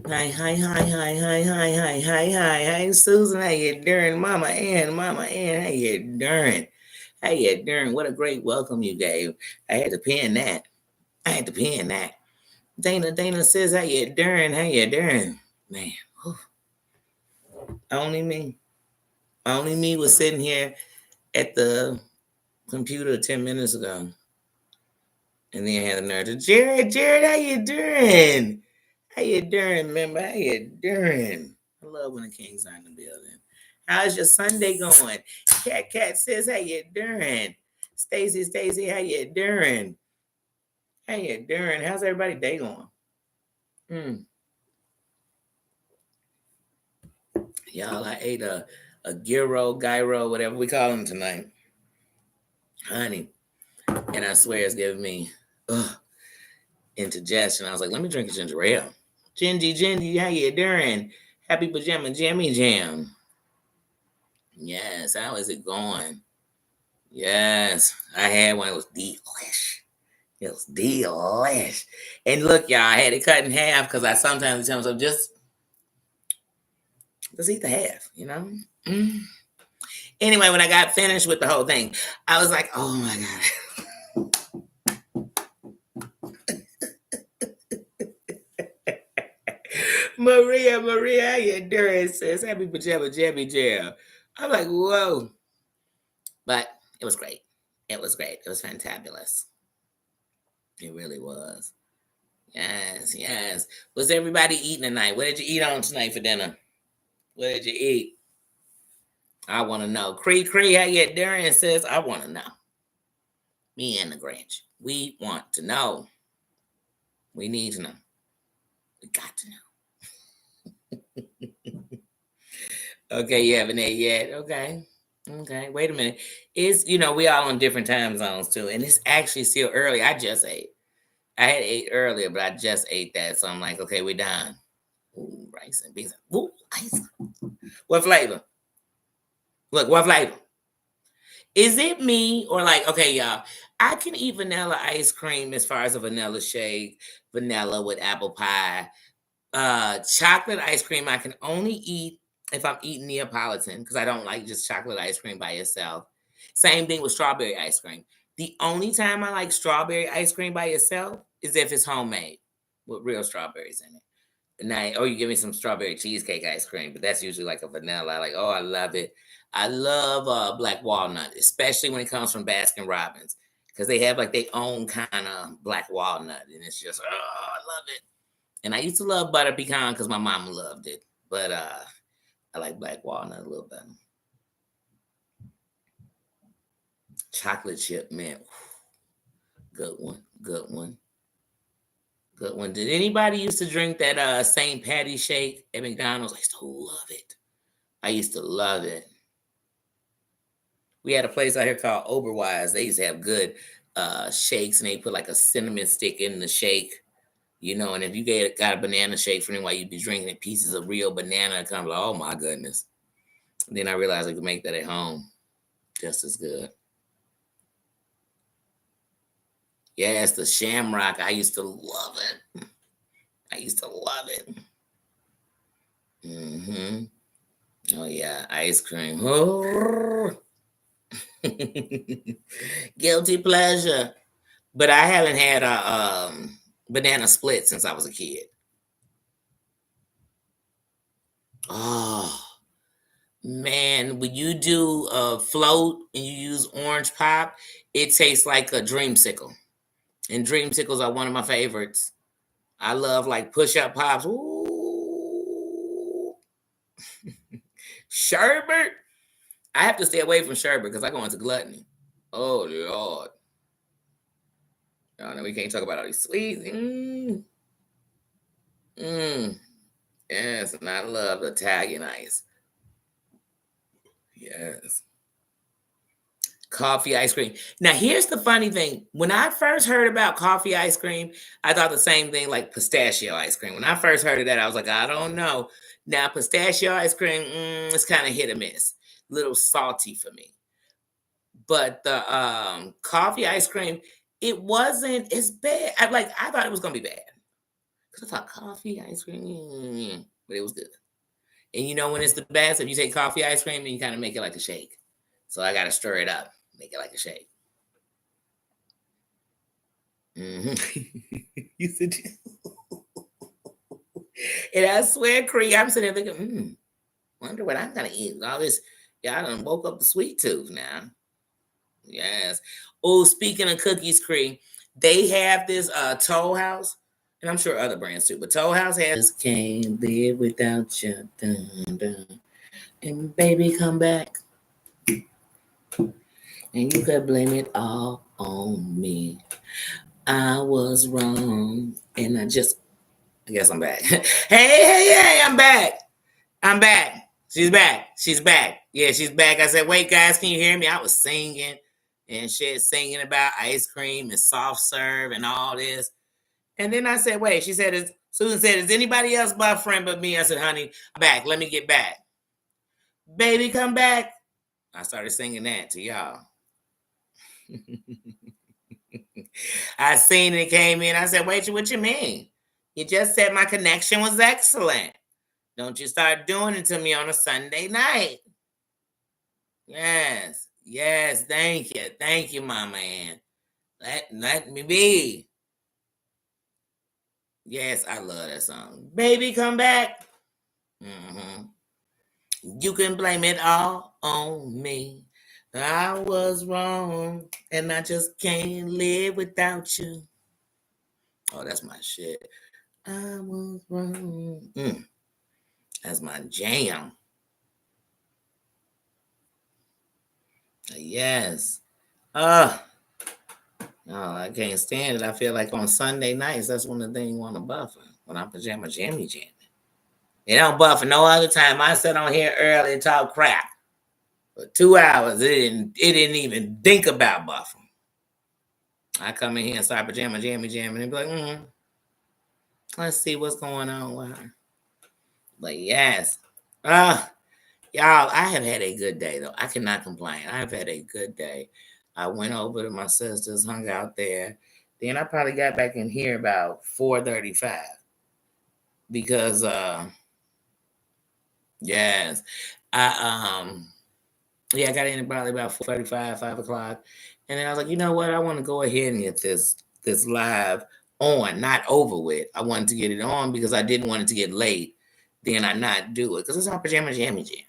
Hi, Susan. How you doing? Mama Ann, how you doing? How you doing? What a great welcome you gave. I had to pin that. I had to pin that. Dana says, how you doing? How you doing? Man, whew, only me. Only me was sitting here at the computer 10 minutes ago. And then I had the nerve to, Jared, how you doing? How you doing, member? How you doing? I love when the king's are in the building. How's your Sunday going? Cat says, how you doing? Stacy, how you doing? How you doing? How's everybody day going? Mm. Y'all, I ate a gyro, whatever we call them tonight. Honey. And I swear it's giving me indigestion. I was like, let me drink a ginger ale. Gingy, how you doing? Happy pajama jammy jam. Yes, how is it going? Yes, I had one. It was delish. It was delish. And look, y'all, I had it cut in half because I sometimes tell myself just eat the half, you know? Mm. Anyway, when I got finished with the whole thing, I was like, oh my God. Maria, how you doing, sis? Happy pajama jammy jam. I'm like, whoa. But it was great. It was great. It was fantabulous. It really was. Yes. Was everybody eating tonight? What did you eat on tonight for dinner? What did you eat? I want to know. Cree, how you doing, sis? I want to know. Me and the Grinch. We want to know. We need to know. We got to know. Okay, you haven't ate yet. Okay, wait a minute. It's, we all on different time zones too. And it's actually still early. I just ate. I had ate earlier, but I just ate that. So I'm like, okay, we're done. Ooh, rice and beans. Ooh, ice. What flavor? Look, what flavor? Is it me or like, okay, y'all, I can eat vanilla ice cream as far as a vanilla shake, vanilla with apple pie. Chocolate ice cream, I can only eat if I'm eating Neapolitan because I don't like just chocolate ice cream by itself. Same thing with strawberry ice cream. The only time I like strawberry ice cream by itself is if it's homemade with real strawberries in it. Now, or you give me some strawberry cheesecake ice cream, but that's usually like a vanilla. I like, oh, I love it. I love black walnut, especially when it comes from Baskin Robbins, because they have like their own kind of black walnut, and it's just, oh, I love it. And I used to love butter pecan because my mama loved it, but I like black walnut a little better. Chocolate chip mint, good one. Did anybody used to drink that St. Patty shake at McDonald's? I used to love it. We had a place out here called Oberwise. They used to have good shakes, and they put like a cinnamon stick in the shake, and if you got a banana shake from them while you'd be drinking it, pieces of real banana, kind of like, oh my goodness. And then I realized I could make that at home just as good. Yes, the Shamrock. I used to love it. Oh yeah, ice cream. Oh. Guilty pleasure. But I haven't had a banana split since I was a kid. Oh man, when you do a float and you use orange pop, it tastes like a dreamsicle. And dreamsicles are one of my favorites. I love like push-up pops. Ooh. Sherbet. I have to stay away from sherbet because I go into gluttony. Oh Lord. Oh, no, we can't talk about all these sweets. Yes, and I love Italian ice. Yes. Coffee ice cream. Now, here's the funny thing. When I first heard about coffee ice cream, I thought the same thing like pistachio ice cream. When I first heard of that, I was like, I don't know. Now, pistachio ice cream, it's kind of hit or miss. A little salty for me. But the coffee ice cream, it wasn't as bad. I thought it was gonna be bad. Cause I thought coffee ice cream, but it was good. And you know when it's the best if you take coffee ice cream and you kind of make it like a shake. So I gotta stir it up, make it like a shake. You said, and I swear, Cree, I'm sitting there thinking, wonder what I'm gonna eat. All this, yeah, I done woke up the sweet tooth now. Yes. Oh, speaking of cookies, Cree, they have this Toll House, and I'm sure other brands too, but Toll House has can't live without you. Dun, dun. And baby, come back. And you could blame it all on me. I was wrong. And I guess I'm back. Hey, I'm back. I'm back. She's back. She's back. Yeah, she's back. I said, wait, guys, can you hear me? I was singing and shit, singing about ice cream and soft serve and all this. And then I said, wait, Susan said, is anybody else my friend but me? I said, honey, I'm back. Let me get back. Baby, come back. I started singing that to y'all. I seen it came in. I said, wait, what you mean? You just said my connection was excellent. Don't you start doing it to me on a Sunday night. Yes. Yes. Thank you. Thank you, Mama Ann. Let me be. Yes, I love that song. Baby, come back. Mm-hmm. You can blame it all on me. I was wrong, and I just can't live without you. Oh, that's my shit. I was wrong. That's my jam. Yes. Oh, I can't stand it. I feel like on Sunday nights, that's when the thing want to buffer. When I'm pajama jammy jamming. It don't buffer no other time. I sit on here early and talk crap. For 2 hours, it didn't even think about buffering. I come in here and start pajama jammy jamming and be like, let's see what's going on with her. But yes. Y'all, I have had a good day though. I cannot complain. I've had a good day. I went over to my sister's, hung out there. Then I probably got back in here about 4:35 because yes, I I got in probably about 4:35, 5 o'clock, and then I was like, you know what? I want to go ahead and get this live on, not over with. I wanted to get it on because I didn't want it to get late. Then I not do it because it's our pajama jammy jam.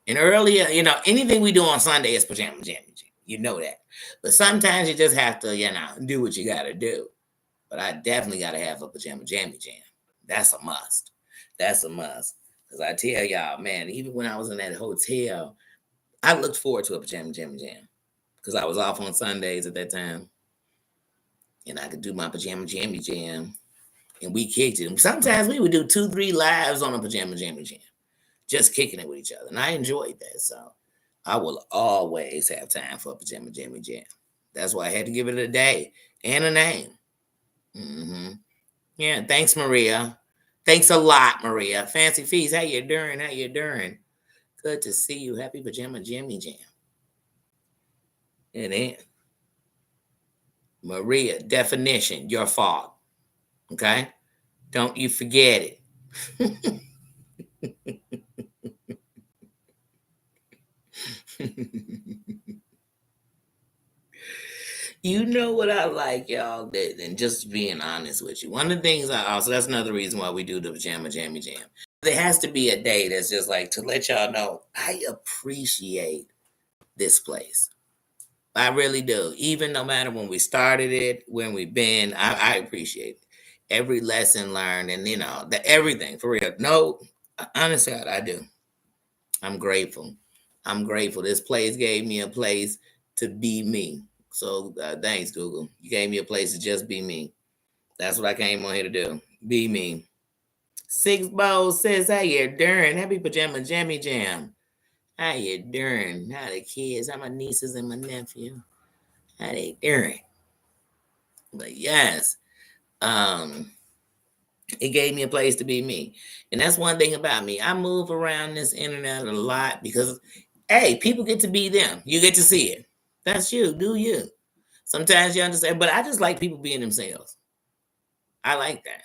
And earlier, anything we do on Sunday is pajama jammy jam. You know that. But sometimes you just have to, do what you got to do. But I definitely got to have a pajama jammy jam. That's a must. That's a must. Because I tell y'all, man, even when I was in that hotel, I looked forward to a pajama jammy jam. Because I was off on Sundays at that time. And I could do my pajama jammy jam. And we kicked it. And sometimes we would do 2-3 lives on a pajama jammy jam. Just kicking it with each other. And I enjoyed that. So I will always have time for a pajama jammy jam. That's why I had to give it a day and a name. Yeah, thanks, Maria. Thanks a lot, Maria. Fancy Feast, how you doing? How you doing? Good to see you. Happy pajama jammy jam. And then, Maria, definition, your fault. Okay? Don't you forget it. You know what I like, y'all, and just being honest with you. One of the things that's another reason why we do the pajama jammy jam. There has to be a day that's just like to let y'all know I appreciate this place. I really do. Even no matter when we started it, when we've been, I appreciate it. Every lesson learned and everything for real. No, honestly, I do. I'm grateful. I'm grateful. This place gave me a place to be me. So thanks, Google. You gave me a place to just be me. That's what I came on here to do. Be me. Six Bowls says, how you doing? Happy pajama jammy jam. How you doing? How the kids? How my nieces and my nephew? How they doing? But yes, it gave me a place to be me. And that's one thing about me. I move around this internet a lot because, hey, people get to be them. You get to see it. That's you. Do you. Sometimes you understand, but I just like people being themselves. I like that.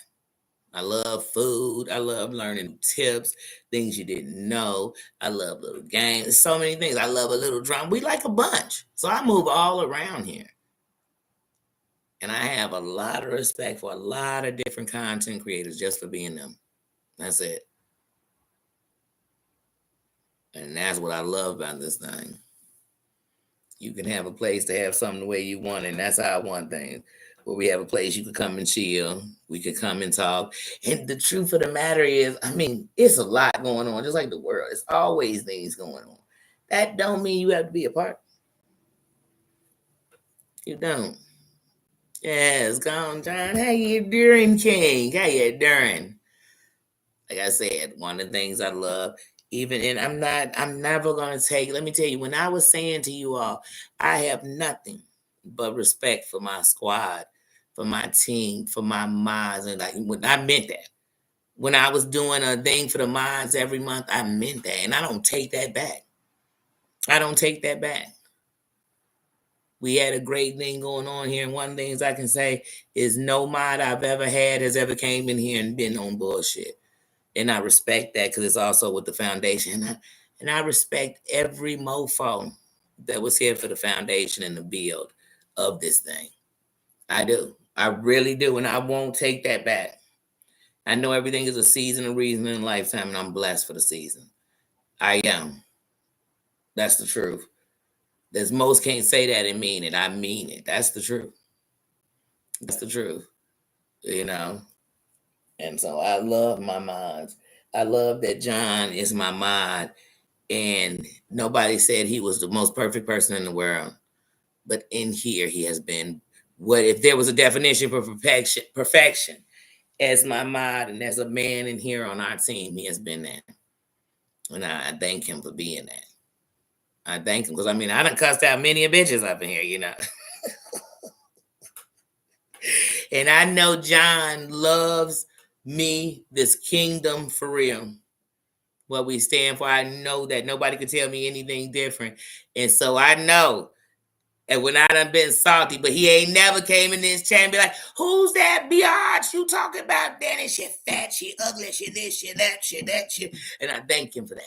I love food. I love learning tips, things you didn't know. I love little games. So many things. I love a little drama. We like a bunch. So I move all around here. And I have a lot of respect for a lot of different content creators just for being them. That's it. And that's what I love about this thing. You can have a place to have something the way you want it. And that's how I want things. Where we have a place you can come and chill. We could come and talk. And the truth of the matter is, I mean, it's a lot going on, just like the world. It's always things going on. That don't mean you have to be a part. You don't. Yes, go on, John. How you doing, King? How you doing? Like I said, one of the things I love, even and I'm never gonna take, let me tell you, when I was saying to you all, I have nothing but respect for my squad, for my team, for my minds. And like when I meant that. When I was doing a thing for the minds every month, I meant that. And I don't take that back. I don't take that back. We had a great thing going on here. And one of the things I can say is no mod I've ever had has ever came in here and been on bullshit. And I respect that because it's also with the foundation. And I respect every mofo that was here for the foundation and the build of this thing. I do. I really do. And I won't take that back. I know everything is a season, a reason, and a lifetime, and I'm blessed for the season. I am. That's the truth. There's most can't say that and mean it. I mean it. That's the truth. That's the truth. You know? And so I love my mods. I love that John is my mod. And nobody said he was the most perfect person in the world. But in here, he has been what if there was a definition for perfection as my mod and as a man in here on our team, he has been that. And I thank him for being that. I thank him because I mean I done cussed out many of bitches up in here, you know. And I know John loves me, this kingdom for real. What we stand for. I know that nobody can tell me anything different. And so I know. And when I done been salty, but he ain't never came in this chat and be like, who's that biatch you talking about? Danny, she fat, she ugly, she this, she that, she that, she. And I thank him for that.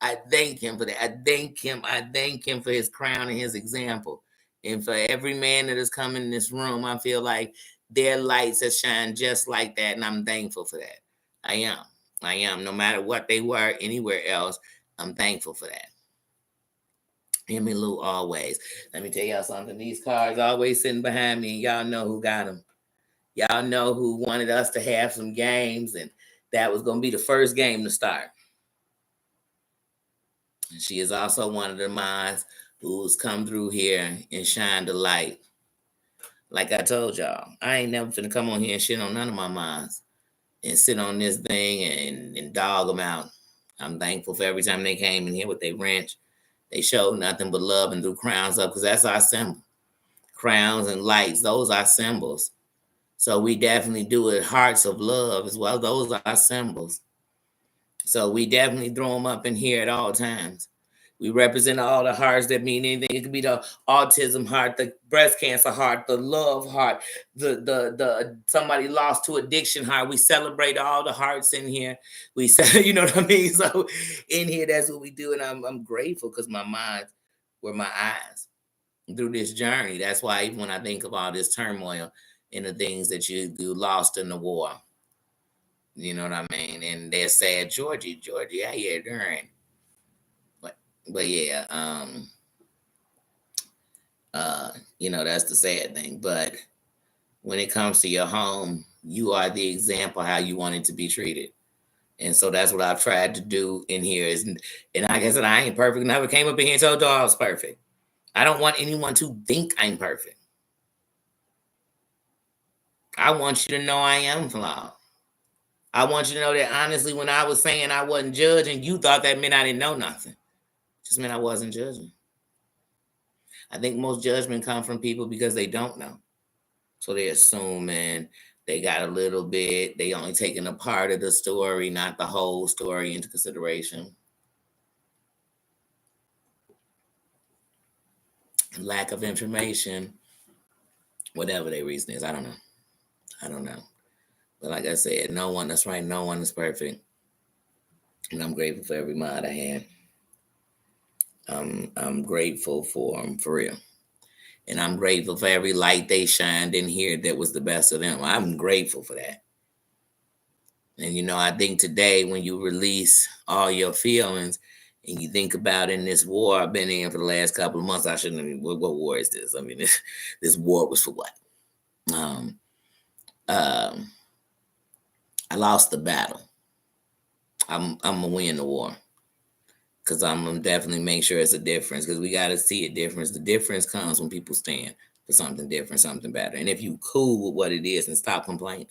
I thank him for that. I thank him. I thank him for his crown and his example. And for every man that has come in this room, I feel like their lights have shined just like that. And I'm thankful for that. I am. I am. No matter what they were anywhere else, I'm thankful for that. Him and Lou always. Let me tell y'all something. These cards always sitting behind me. And y'all know who got them. Y'all know who wanted us to have some games. And that was going to be the first game to start. She is also one of the minds who's come through here and shined the light. Like I told y'all, I ain't never finna come on here and shit on none of my minds and sit on this thing and dog them out. I'm thankful for every time they came in here with their wrench. They showed nothing but love and threw crowns up because that's our symbol. Crowns and lights, those are symbols. So we definitely do it hearts of love as well. Those are our symbols. So we definitely throw them up in here at all times. We represent all the hearts that mean anything. It could be the autism heart, the breast cancer heart, the love heart, the somebody lost to addiction heart. We celebrate all the hearts in here. We say, you know what I mean? So in here, that's what we do. And I'm grateful because my mind were my eyes through this journey. That's why even when I think of all this turmoil and the things that you lost in the war, you know what I mean? And they're sad, Georgie, how you doing? But yeah, that's the sad thing. But when it comes to your home, you are the example how you want it to be treated. And so that's what I've tried to do in here. And like I said, I ain't perfect. Never came up in here and told y'all I was perfect. I don't want anyone to think I'm perfect. I want you to know I am flawed. I want you to know that honestly, when I was saying I wasn't judging, you thought that meant I didn't know nothing. Just meant I wasn't judging. I think most judgment come from people because they don't know. So they assuming they got a little bit, they only taking a part of the story, not the whole story into consideration. Lack of information, whatever their reason is, I don't know. But like I said, no one, that's right, no one is perfect. And I'm grateful for every mod I had. I'm grateful for them, for real. And I'm grateful for every light they shined in here that was the best of them. I'm grateful for that. And I think today when you release all your feelings and you think about in this war I've been in for the last couple of months, I shouldn't have, what war is this? I mean, this war was for what? Um, um, I lost the battle. I'm gonna win the war because I'm gonna definitely make sure it's a difference because we got to see a difference. The difference comes when people stand for something different, something better. And if you cool with what it is and stop complaining,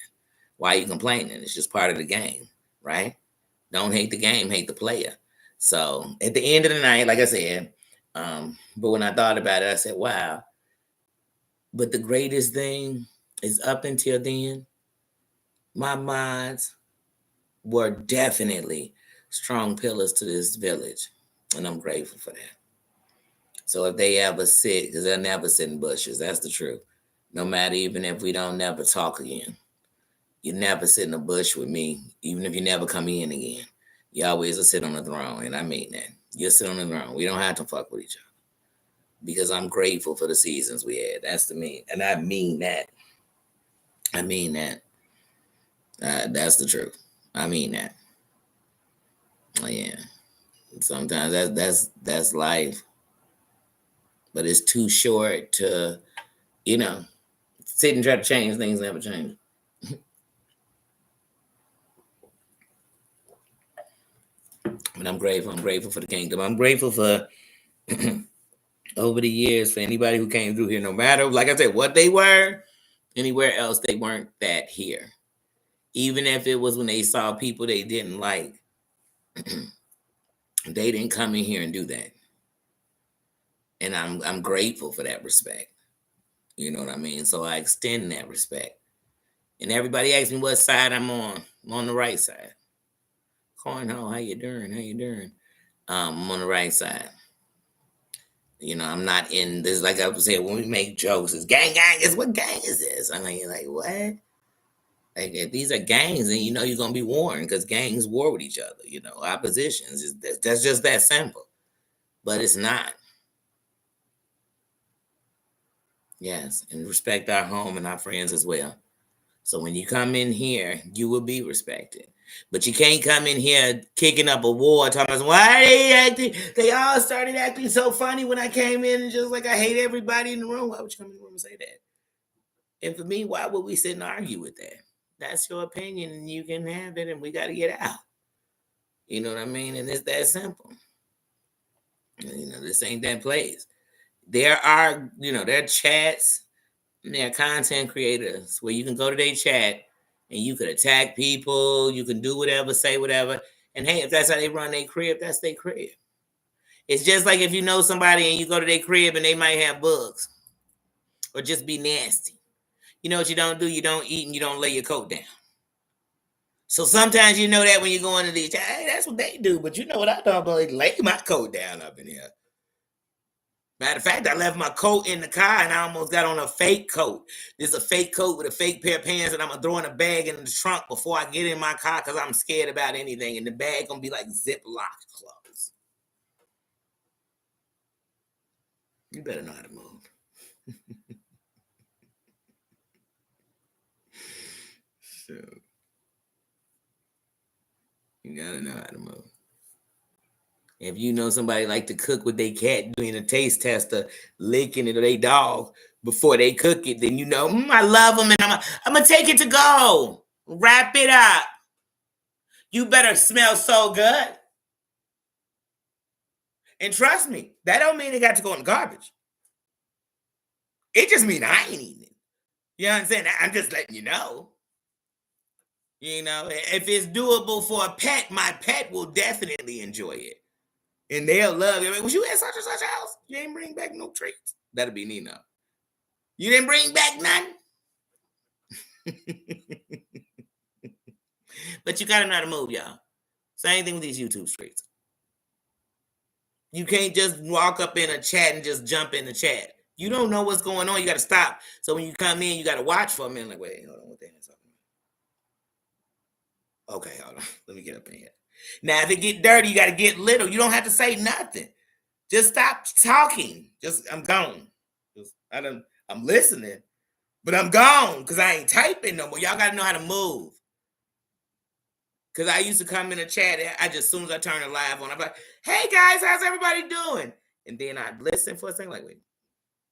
why are you complaining? It's just part of the game, right? Don't hate the game, hate the player. So at the end of the night, like I said, but when I thought about it, I said, wow. But the greatest thing is up until then, my mods were definitely strong pillars to this village. And I'm grateful for that. So if they ever sit, because they'll never sit in bushes, that's the truth. No matter, even if we don't never talk again, you never sit in a bush with me, even if you never come in again. You always will sit on the throne, and I mean that. You'll sit on the throne. We don't have to fuck with each other because I'm grateful for the seasons we had. That's the mean, and I mean that. I mean that. That's the truth. I mean that. Yeah. Sometimes that's life, but it's too short to, sit and try to change things. Never change. But I'm grateful. I'm grateful for the kingdom. I'm grateful for over the years for anybody who came through here, no matter, like I said, what they were, anywhere else, they weren't that here. Even if it was when they saw people they didn't like, they didn't come in here and do that. And I'm grateful for that respect. You know what I mean? So I extend that respect. And everybody asks me what side I'm on. I'm on the right side. Cornhole, how you doing? How you doing? I'm on the right side. I'm not in this, like I was saying, when we make jokes, it's gang, is what gang is this? I'm like what? Like, if these are gangs, then you're gonna be warring because gangs war with each other. Oppositions. That's just that simple. But it's not. Yes, and respect our home and our friends as well. So when you come in here, you will be respected. But you can't come in here kicking up a war, talking about why they acting. They all started acting so funny when I came in, and just like I hate everybody in the room. Why would you come in the room and say that? And for me, why would we sit and argue with that? That's your opinion, and you can have it, and we got to get out. You know what I mean? And it's that simple. This ain't that place. There are, there are chats, and there are content creators where you can go to their chat and you could attack people, you can do whatever, say whatever. And hey, if that's how they run their crib, that's their crib. It's just like if you know somebody and you go to their crib and they might have bugs or just be nasty. You know what you don't do? You don't eat and you don't lay your coat down. So sometimes you know that when you go into these, hey, that's what they do. But you know what I don't believe? Lay my coat down up in here. Matter of fact, I left my coat in the car and I almost got on a fake coat. This is a fake coat with a fake pair of pants, and I'm gonna throw in a bag in the trunk before I get in my car because I'm scared about anything. And the bag gonna be like Ziploc clothes. You better know how to move. So you gotta know how to move. If you know somebody like to cook with their cat doing a taste tester, licking it or their dog before they cook it, then I love them and I'm gonna take it to go. Wrap it up. You better smell so good. And trust me, that don't mean it got to go in the garbage. It just means I ain't eating it. You know what I'm saying? I'm just letting you know. If it's doable for a pet, my pet will definitely enjoy it. And they'll love it. Was you at such and such house? You ain't bring back no treats. That'll be Nino. You didn't bring back nothing? But you gotta know how to move, y'all. Same thing with these YouTube streets. You can't just walk up in a chat and just jump in the chat. You don't know what's going on. You gotta stop. So when you come in, you gotta watch for a minute. Like, wait, hold on, what the hell is happening? Okay, hold on. Let me get up in here. Now, if it get dirty, you got to get little. You don't have to say nothing. Just stop talking. I'm gone. I'm listening, but I'm gone because I ain't typing no more. Y'all got to know how to move. Because I used to come in a chat, as soon as I turn the live on, I'm like, hey guys, how's everybody doing? And then I'd listen for a second, like, wait,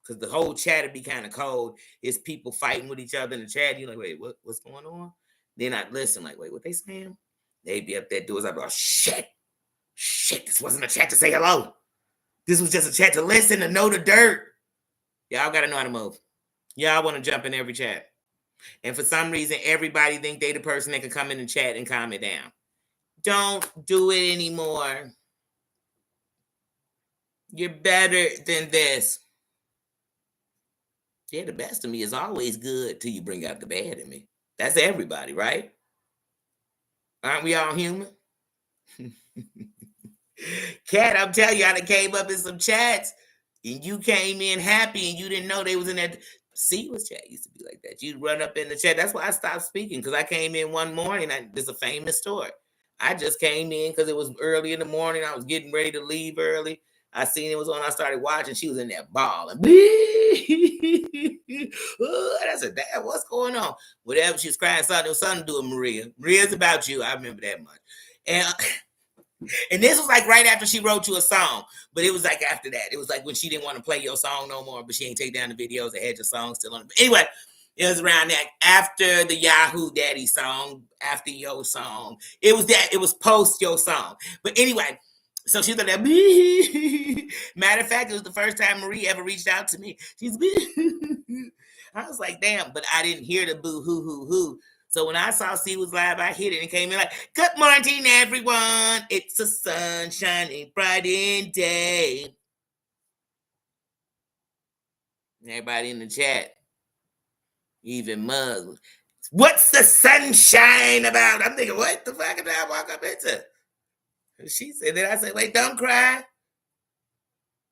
because the whole chat would be kind of cold. It's people fighting with each other in the chat. You're like, wait, what's going on? Then I'd listen, like, wait, what they saying? They'd be up there doing, I'd be like, shit, this wasn't a chat to say hello. This was just a chat to listen, to know the dirt. Y'all got to know how to move. Y'all want to jump in every chat. And for some reason, everybody think they the person that can come in and chat and calm it down. Don't do it anymore. You're better than this. Yeah, the best of me is always good till you bring out the bad in me. That's everybody, right? Aren't we all human? Cat, I'm telling you, I done came up in some chats and you came in happy and you didn't know they was in that. See, was chat used to be like that. You'd run up in the chat. That's why I stopped speaking, because I came in one morning. This is a famous story. I just came in because it was early in the morning. I was getting ready to leave early. I seen it was on. I started watching. She was in there bawling. I said, damn, what's going on? Whatever. She was crying. Something to do with Maria. Maria's about you. I remember that much. And this was like right after she wrote you a song, but it was like after that. It was like when she didn't want to play your song no more, but she ain't take down the videos that had your song still on it. But anyway, it was around that after the Yahoo Daddy song, after your song. It was post your song. But anyway, so she's like that. Matter of fact, it was the first time Marie ever reached out to me. She's I was like, damn, but I didn't hear the boo hoo hoo hoo. So when I saw C was live, I hit it and came in like, good morning, everyone. It's a sunshiny Friday day. Everybody in the chat, even Muslims. What's the sunshine about? I'm thinking, what the fuck did I walk up into? She said that. I said, wait, don't cry.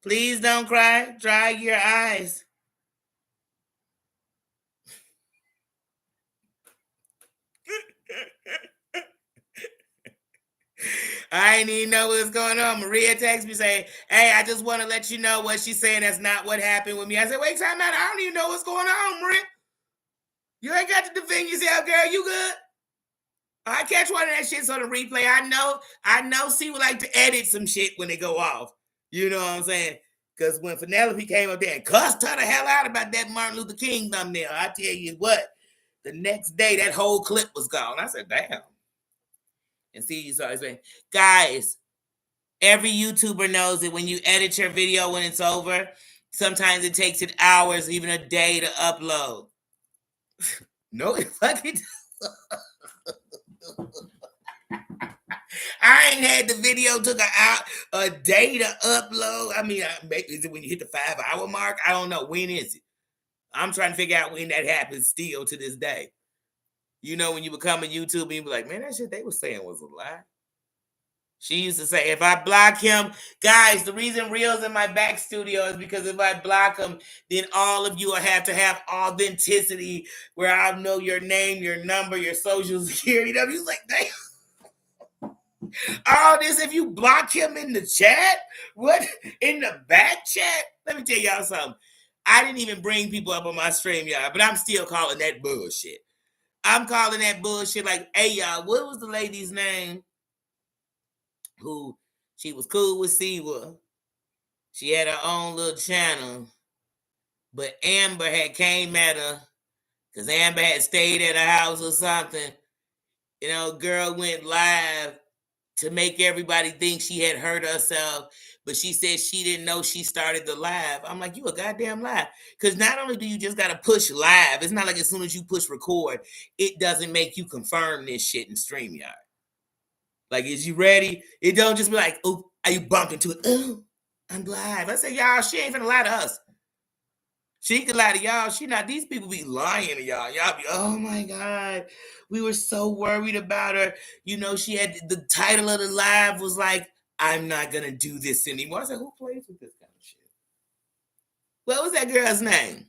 Please don't cry. Dry your eyes. I ain't even know what's going on. Maria texts me saying, hey, I just want to let you know what she's saying. That's not what happened with me. I said, wait, time out. I don't even know what's going on, Maria. You ain't got to defend yourself, girl. You good? I catch one of that shit's on the replay. I know she would like to edit some shit when they go off. You know what I'm saying? Because when Penelope came up there and cussed her the hell out about that Martin Luther King thumbnail, I tell you what, the next day that whole clip was gone. I said, damn. And see, you started saying, guys, every YouTuber knows that when you edit your video when it's over, sometimes it takes it hours, even a day to upload. No, it fucking I ain't had the video took a day to upload. I mean, is it when you hit the 5-hour mark? I don't know. When is it? I'm trying to figure out when that happens still to this day. You know, when you become a YouTuber, you be like, man, that shit they were saying was a lie. She used to say, if I block him, guys, the reason Reel's in my back studio is because if I block him, then all of you will have to have authenticity where I'll know your name, your number, your social security number. He's like, damn. All this, if you block him in the chat, what? In the back chat? Let me tell y'all something. I didn't even bring people up on my stream, y'all, but I'm still calling that bullshit. I'm calling that bullshit like, hey, y'all, what was the lady's name? Who she was cool with Siwa. She had her own little channel. But Amber had came at her because Amber had stayed at her house or something. You know, girl went live to make everybody think she had hurt herself. But she said she didn't know she started the live. I'm like, you a goddamn lie. Because not only do you just got to push live, it's not like as soon as you push record, it doesn't make you confirm this shit in StreamYard. Like, is you ready? It don't just be like, oh, are you bumped into it? Oh, I'm live. I say, y'all, she ain't finna lie to us. She can lie to y'all. She not. These people be lying to y'all. Y'all be, oh my God, we were so worried about her. You know, she had the title of the live was like, I'm not gonna do this anymore. I said, who plays with this kind of shit? What was that girl's name?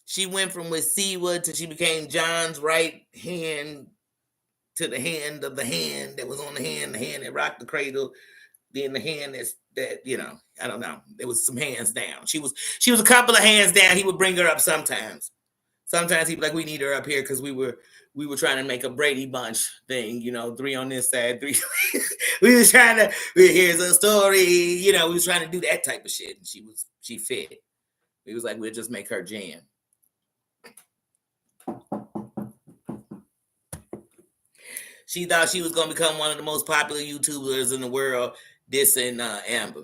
She went from with Seawood till she became John's right hand to the hand of the hand that was on the hand that rocked the cradle, then the hand that I don't know. There was some hands down. She was a couple of hands down. He would bring her up sometimes. Sometimes he'd be like, "We need her up here because we were trying to make a Brady Bunch thing, 3 on this side, 3." We was trying to. Here's a story, we was trying to do that type of shit, and she fit. It was like, we'll just make her jam. She thought she was gonna become one of the most popular YouTubers in the world. This and Amber.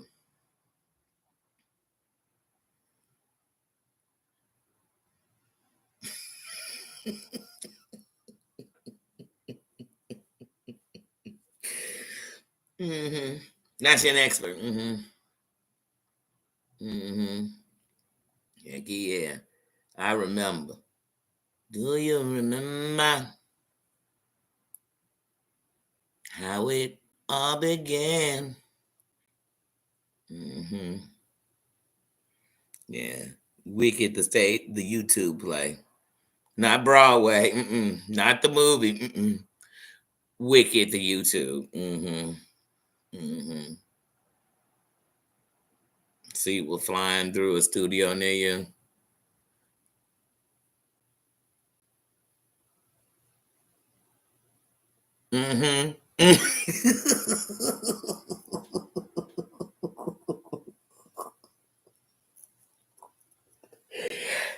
Mm-hmm. Not an expert. Mm-hmm. Mm-hmm. Heck yeah. I remember. Do you remember how it all began? Mm-hmm. Yeah. Wicked the YouTube play. Not Broadway. Mm-mm. Not the movie. Mm-mm. Wicked the YouTube. Mm-hmm. Mm-hmm. See, we're flying through a studio near you. Mm-hmm.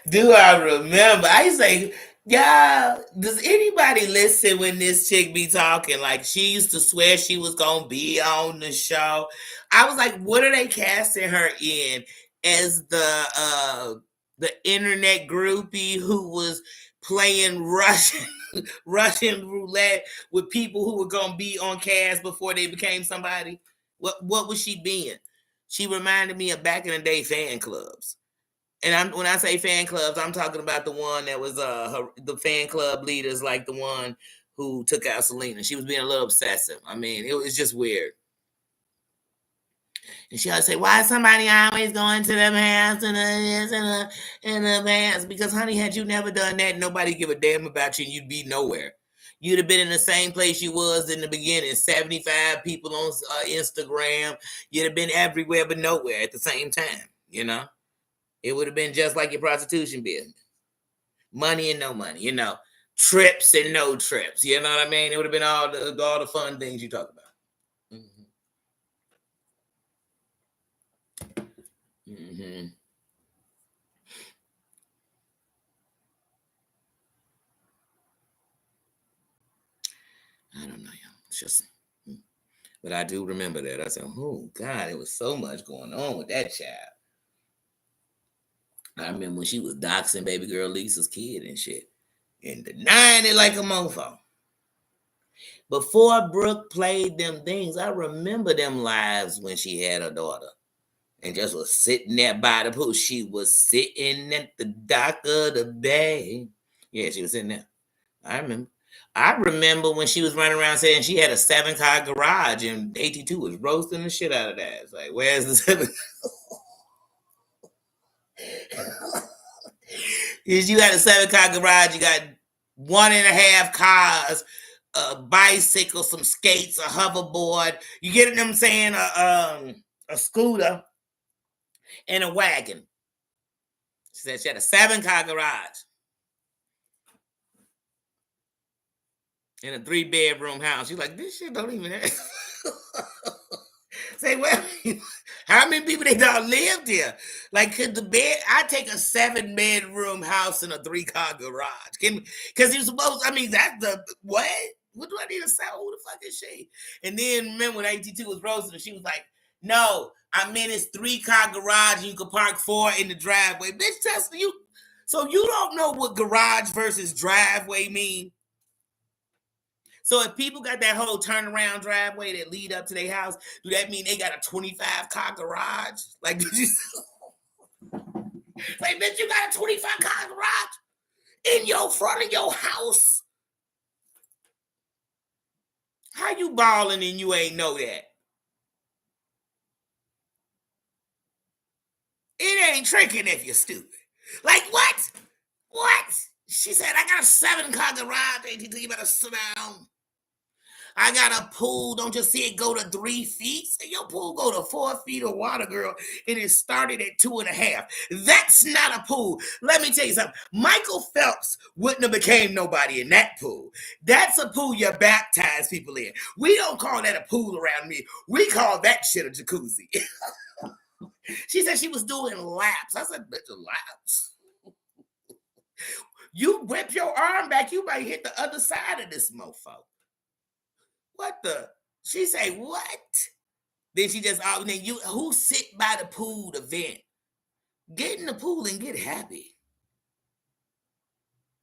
Do I remember? I say, yeah. Does anybody listen when this chick be talking? Like, she used to swear she was gonna be on the show. I was like, what are they casting her in as the internet groupie who was playing Russian roulette with people who were gonna be on cast before they became somebody? What was she being? She reminded me of back in the day fan clubs. And when I say fan clubs, I'm talking about the one that was the fan club leaders, like the one who took out Selena. She was being a little obsessive. I mean, it was just weird. And she always say, "Why is somebody always going to the house and this and the pants?" Because, honey, had you never done that, nobody give a damn about you, and you'd be nowhere. You'd have been in the same place you was in the beginning. 75 people on Instagram. You'd have been everywhere but nowhere at the same time. It would have been just like your prostitution business. Money and no money, trips and no trips. You know what I mean? It would have been all the fun things you talk about. Mm-hmm. Mm-hmm. I don't know, y'all. It's just, but I do remember that. I said, "Oh God, it was so much going on with that child." I remember when she was doxing baby girl Lisa's kid and shit, and denying it like a mofo. Before Brooke played them things, I remember them lives when she had her daughter. And just was sitting there by the pool. She was sitting at the dock of the bay. Yeah, she was sitting there. I remember. I remember when she was running around saying she had a 7-car garage and AT2 was roasting the shit out of that. It's like, where's the 7? Is you had a 7-car garage, you got 1.5 cars, a bicycle, some skates, a hoverboard. You get what I'm saying? A scooter and a wagon. She said she had a 7-car garage in a 3-bedroom house. She's like, this shit don't even have. Say, well, how many people they don't live there? Like, could the bed? I take a 7-bedroom house in a 3-car garage. Because you're supposed. I mean, that's the what? What do I need to say? Who the fuck is she? And then remember when AT2 was roasting, she was like, "No, I mean it's 3-car garage. And you could park 4 in the driveway." Bitch, that's you. So you don't know what garage versus driveway mean? So if people got that whole turnaround driveway that lead up to their house, do that mean they got a 25-car garage? Like, did you like, bitch, you got a 25-car garage in your front of your house? How you balling and you ain't know that? It ain't tricking if you're stupid. Like, what? What? She said, I got a 7-car garage, ATT, you better sit down. I got a pool. Don't you see it go to 3 feet? Say your pool go to 4 feet of water, girl. And it started at 2.5. That's not a pool. Let me tell you something. Michael Phelps wouldn't have became nobody in that pool. That's a pool you baptize people in. We don't call that a pool around me. We call that shit a jacuzzi. She said she was doing laps. I said, bitch, laps. You whip your arm back, you might hit the other side of this mofo. What the? She say, what? Then she just, then you, who sit by the pool to vent? Get in the pool and get happy.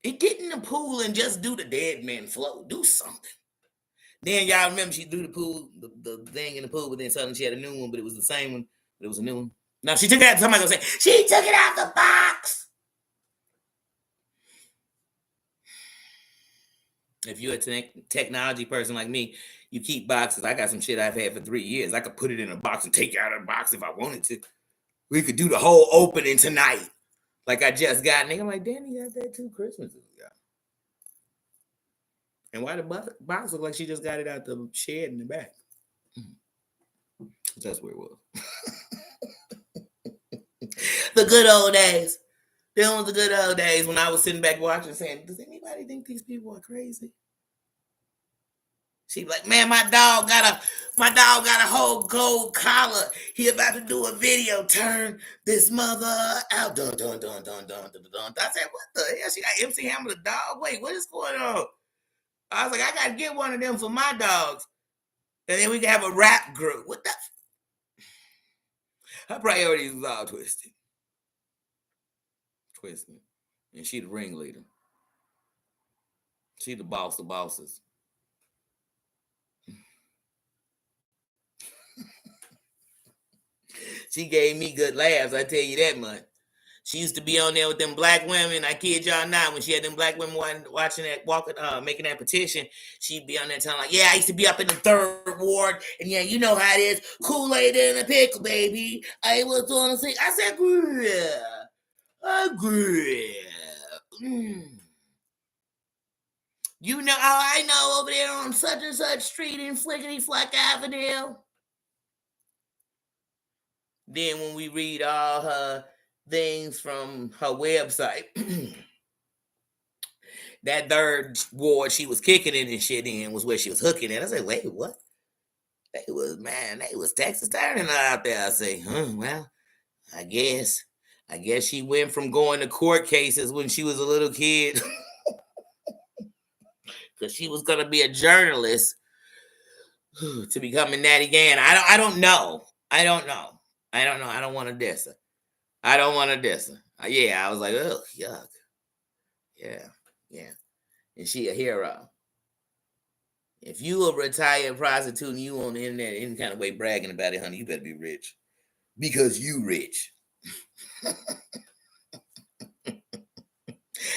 And get in the pool and just do the dead man flow. Do something. Then y'all remember she threw the pool, the thing in the pool, but then suddenly she had a new one, but it was the same one, but it was a new one. No, she took it out. Somebody gonna say, she took it out the box. If you're a technology person like me, you keep boxes. I got some shit I've had for 3 years. I could put it in a box and take it out of the box if I wanted to. We could do the whole opening tonight. Like I just got. And I'm like, Danny got that 2 Christmases ago. And why the box look like she just got it out the shed in the back? That's where it was. The good old days. Them was the good old days when I was sitting back watching saying, does anybody think these people are crazy? She like, man, my dog got a whole gold collar. He about to do a video. Turn this mother out. Dun, dun, dun, dun, dun, dun, dun. I said, what the hell? She got MC Hammer the dog? Wait, what is going on? I was like, I got to get one of them for my dogs. And then we can have a rap group. What the? Her priorities was all twisted. And she the ringleader. She the boss of bosses. She gave me good laughs, I tell you that much. She used to be on there with them black women. I kid y'all not. When she had them black women watching that, making that petition, she'd be on there telling like, yeah, I used to be up in the 3rd ward, and yeah, you know how it is. Kool-Aid in a pickle, baby. I was doing a thing. I said, agree. You know, I know over there on such and such street in Flickety Flack Avenue. Then when we read all her things from her website, that 3rd ward she was kicking it and shit in was where she was hooking it. I said, wait, what? They was Texas turning out there. I say, well, I guess she went from going to court cases when she was a little kid because she was going to be a journalist to becoming Natty Gann. I don't know. I don't want to diss her. Yeah, I was like, oh, yuck. Yeah. And she a hero. If you a retired prostitute and you on the internet any kind of way bragging about it, honey, you better be rich. Because you rich.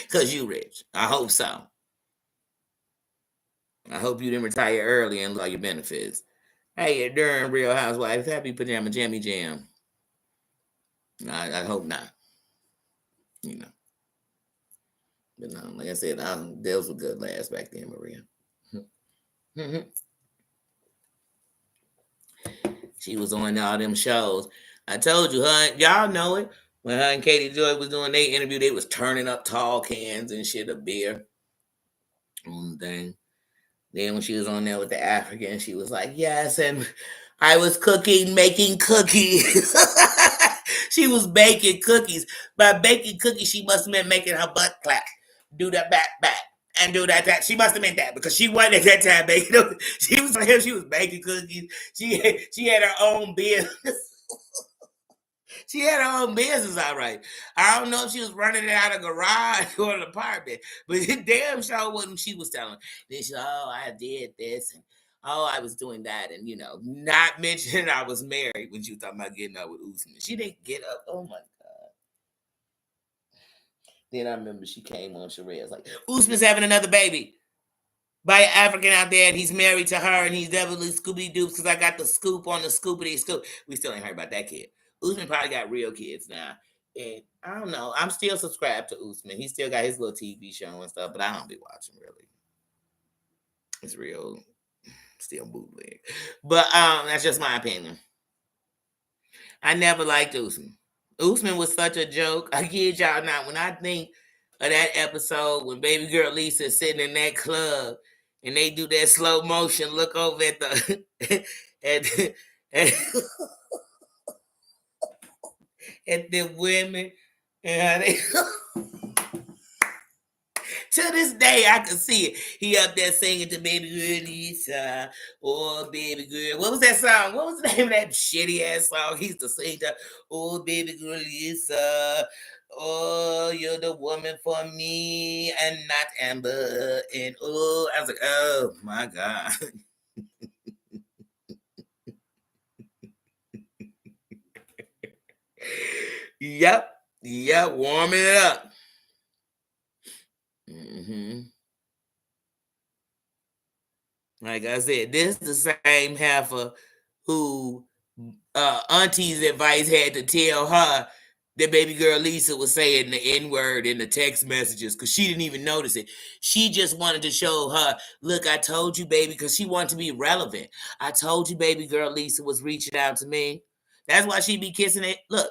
Because you rich. I hope so. I hope you didn't retire early and lose all your benefits. Hey, during Real Housewives, happy pajama jammy jam. I hope not. You know. But no, like I said, those were good laughs back then, Maria. She was on all them shows. I told you, y'all know it. When her and Katie Joy was doing their interview, they was turning up tall cans and shit of beer on the thing. Then when she was on there with the African, she was like, yes, and I was making cookies. She was baking cookies. By baking cookies, she must have been making her butt clap. Do that back, and do that. She must have meant that because she wasn't at that time baking. She was baking cookies. She had her own business. She had her own business, all right. I don't know if she was running it out of a garage or an apartment, but it damn sure wasn't she was telling. Then she, I did this, and I was doing that, and not mentioning I was married when she was talking about getting up with Usman. She didn't get up. Oh my God. Then I remember she came on Sherea's like, Usman's having another baby by an African out there, and he's married to her, and he's definitely Scooby Doo because I got the scoop on the scoopity scoop. We still ain't heard about that kid. Usman probably got real kids now. And I don't know. I'm still subscribed to Usman. He still got his little TV show and stuff, but I don't be watching really. It's real. Still bootleg. But that's just my opinion. I never liked Usman. Usman was such a joke. I kid y'all not. When I think of that episode when baby girl Lisa is sitting in that club and they do that slow motion look over at the at, at, at the women and how they to this day, I can see it. He up there singing to baby girl Lisa, oh baby girl. What was that song? What was the name of that shitty ass song? He used to sing to, oh baby girl Lisa, oh you're the woman for me and not Amber. And oh, I was like, oh my god. Yep, warming it up. Mm-hmm. Like I said, this is the same heifer who Auntie's advice had to tell her that baby girl Lisa was saying the N-word in the text messages because she didn't even notice it. She just wanted to show her, look, I told you, baby, because she wanted to be relevant. I told you baby girl Lisa was reaching out to me. That's why she be kissing it. Look,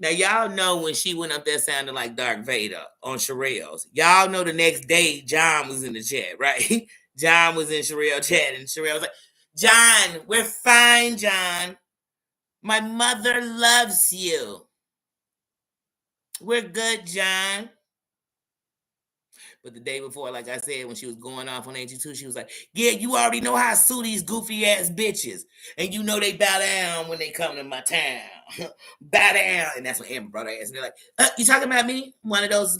now y'all know when she went up there sounding like Darth Vader on Sherelle's. Y'all know the next day John was in the chat, right? John was in Sherelle chat and Sherelle was like, John, we're fine, John. My mother loves you. We're good, John. But the day before, like I said, when she was going off on AG2, she was like, yeah, you already know how I sue these goofy ass bitches. And you know they bow down when they come to my town. Bow down. And that's when Amber brought her ass. And they're like, you talking about me? One of those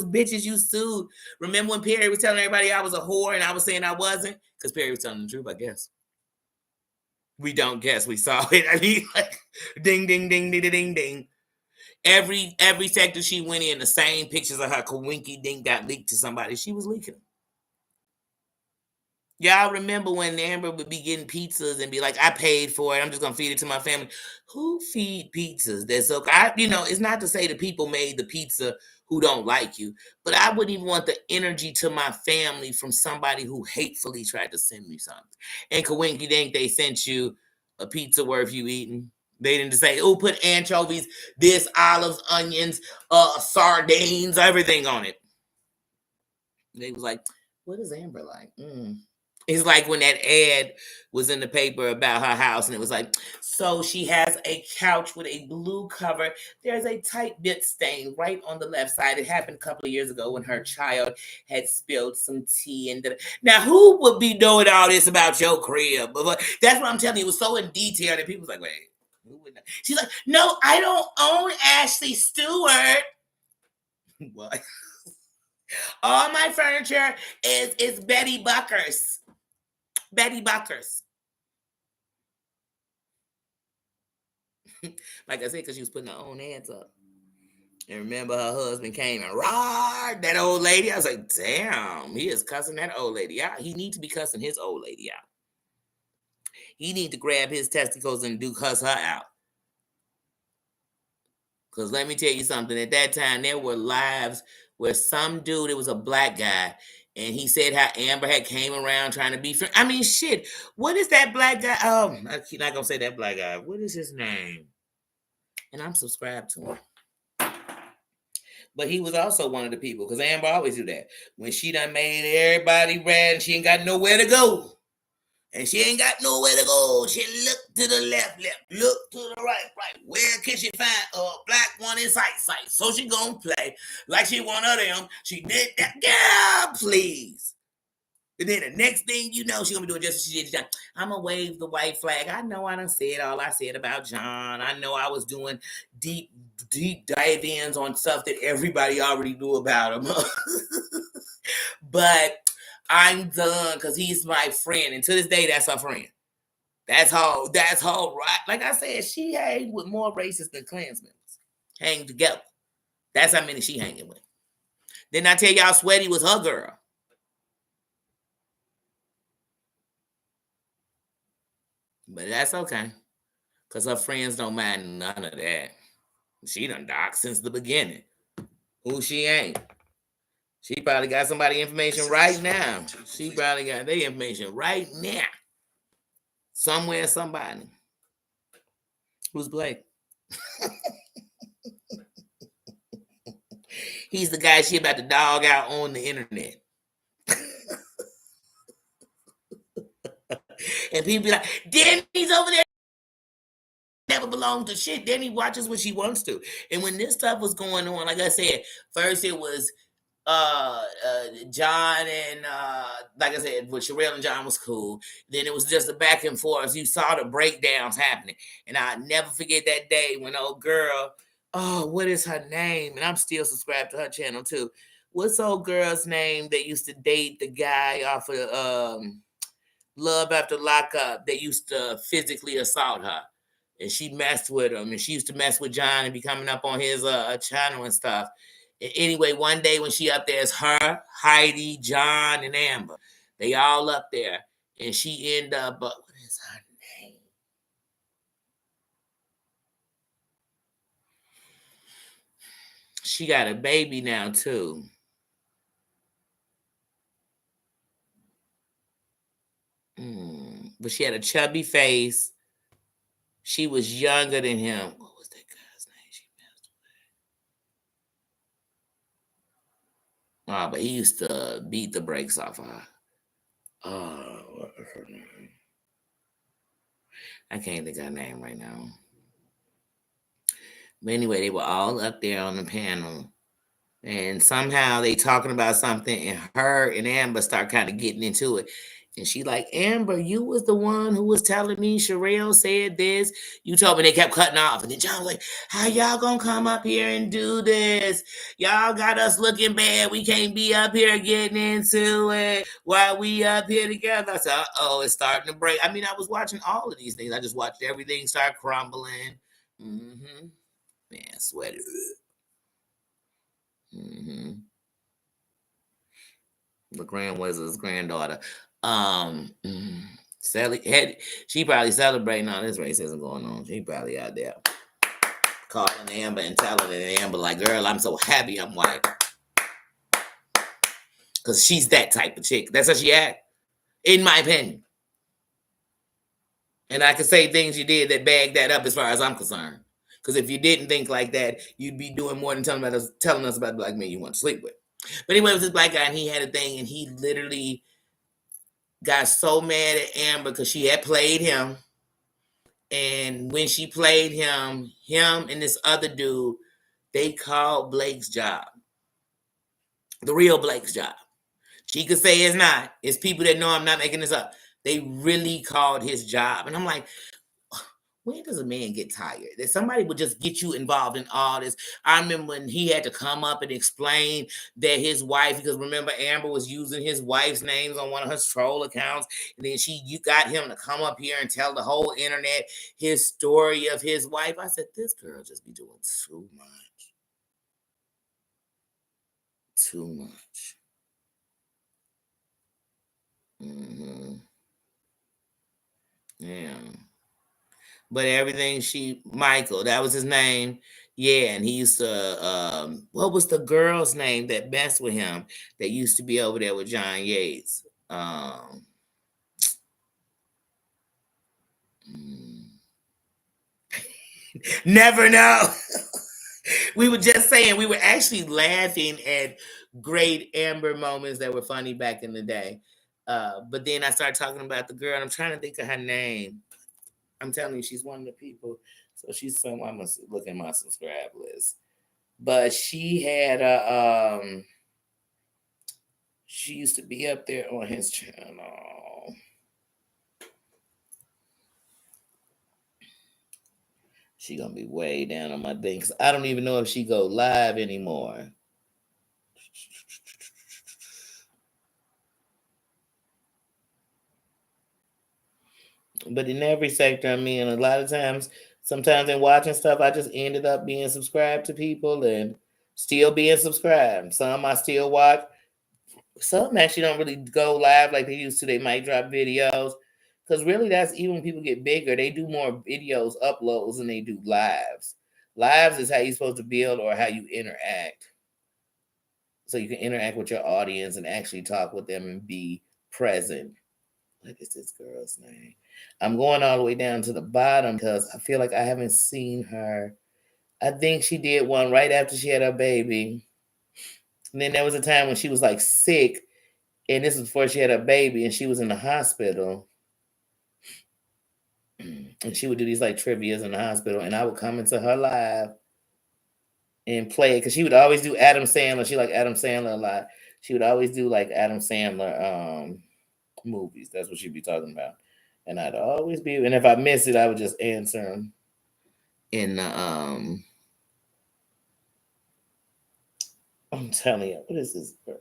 bitches you sued. Remember when Perry was telling everybody I was a whore and I was saying I wasn't? Because Perry was telling the truth, I guess. We don't guess. We saw it. I mean, like, ding, ding, ding, ding, ding, ding. Every sector she went in, the same pictures of her Kawinky Ding got leaked to somebody. She was leaking them. Y'all remember when Amber would be getting pizzas and be like, I paid for it. I'm just going to feed it to my family. Who feed pizzas? That's so, it's not to say the people made the pizza who don't like you, but I wouldn't even want the energy to my family from somebody who hatefully tried to send me something. And Kawinky Dink, they sent you a pizza worth you eating. They didn't say, oh, put anchovies, this, olives, onions, sardines, everything on it. They was like, what is Amber like? It's like when that ad was in the paper about her house, and it was like, so she has a couch with a blue cover. There's a tight bit stain right on the left side. It happened a couple of years ago when her child had spilled some tea. And now, who would be knowing all this about your crib? But that's what I'm telling you. It was so in detail that people was like, wait, who would know? She's like, no, I don't own Ashley Stewart. What? All my furniture is Betty Buckers. Betty Buckers. Like I said, because she was putting her own ads up. And remember, her husband came and roared that old lady. I was like, damn, he is cussing that old lady out. He needs to be cussing his old lady out. He need to grab his testicles and cuss her out. Because let me tell you something. At that time, there were lives where some dude, it was a black guy, and he said how Amber had came around trying to be friends. I mean, shit. What is that black guy? Oh, I'm not going to say that black guy. What is his name? And I'm subscribed to him. But he was also one of the people, because Amber always do that. When she done made everybody red and she ain't got nowhere to go. And she ain't got nowhere to go. She looked to the left, look to the right. Where can she find a black one in sight? So she gonna play like she one of them. She did that. Girl, please. And then the next thing you know, she gonna be doing just what she did to John. I'm gonna wave the white flag. I know I done said all I said about John. I know I was doing deep dive-ins on stuff that everybody already knew about him. But I'm done because he's my friend. And to this day, that's her friend. That's how right. Like I said, she hang with more racists than Klansmen. Hang together. That's how many she hanging with. Didn't I tell y'all Sweaty was her girl? But that's okay. Because her friends don't mind none of that. She done docked since the beginning. Who she ain't. She probably got somebody information right now. She probably got their information right now. Somewhere, somebody. Who's Blake? He's the guy she about to dog out on the internet. And people be like, Danny's over there. Never belonged to shit. Danny watches what she wants to. And when this stuff was going on, like I said, first it was John and like I said, with Sherelle and John was cool. Then it was just a back and forth. You saw the breakdowns happening. And I never forget that day when old girl, oh, what is her name? And I'm still subscribed to her channel too. What's old girl's name that used to date the guy off of Love After Lockup that used to physically assault her? And she messed with him, and she used to mess with John and be coming up on his channel and stuff. Anyway, one day when she up there, it's her, Heidi, John, and Amber. They all up there. And she end up, what is her name? She got a baby now, too. But she had a chubby face. She was younger than him. What was that guy's name she messed with? Oh, but he used to beat the brakes off of her. Oh, what was her name? I can't think of her name right now. But anyway, they were all up there on the panel. And somehow they talking about something, and her and Amber start kind of getting into it. And she like, Amber, you was the one who was telling me Sherelle said this. You told me. They kept cutting off. And then John was like, how y'all gonna come up here and do this? Y'all got us looking bad. We can't be up here getting into it while we up here together. I said, uh-oh, it's starting to break. I mean, I was watching all of these things. I just watched everything start crumbling. Mm-hmm. Man, sweaty. Mm-hmm. The Grand Wizard's granddaughter. Sally had she probably celebrating all this racism going on. She probably out there calling Amber and telling Amber like, girl, I'm so happy I'm white. Cause she's that type of chick. That's how she act, in my opinion. And I can say things you did that bag that up as far as I'm concerned. Because if you didn't think like that, you'd be doing more than telling us about the black man you want to sleep with. But anyway, it was this black guy, and he had a thing, and he literally got so mad at Amber because she had played him. And when she played him and this other dude, they called Blake's job. The real Blake's job. She could say it's not. It's people that know I'm not making this up. They really called his job. And I'm like, when does a man get tired? That somebody would just get you involved in all this. I remember when he had to come up and explain that his wife, because remember Amber was using his wife's names on one of her troll accounts, and then you got him to come up here and tell the whole internet his story of his wife. I said, this girl just be doing too much. Too much. Mm-hmm. Yeah. But everything Michael, that was his name. Yeah, and he used to, what was the girl's name that messed with him that used to be over there with John Yates? Never know. We were just saying, we were actually laughing at great Amber moments that were funny back in the day. But then I started talking about the girl, and I'm trying to think of her name. I'm telling you, she's one of the people. So she's someone I must look at my subscribe list. But she had she used to be up there on his channel. She gonna be way down on my thing because I don't even know if she go live anymore. But in every sector I'm in, a lot of times, sometimes in watching stuff, I just ended up being subscribed to people and still being subscribed. Some I still watch. Some actually don't really go live like they used to. They might drop videos. Because really, that's even when people get bigger, they do more videos, uploads, than they do lives. Lives is how you're supposed to build or how you interact. so you can interact with your audience and actually talk with them and be present. What is this girl's name? I'm going all the way down to the bottom because I feel like I haven't seen her. I think she did one right after she had her baby. And then there was a time when she was like sick, and this was before she had her baby, and she was in the hospital. And she would do these like trivias in the hospital, and I would come into her live and play it because she would always do Adam Sandler. She liked Adam Sandler a lot. She would always do like Adam Sandler movies. That's what she'd be talking about. And I'd always be, and if I missed it, I would just answer them in the I'm telling you, what is this girl?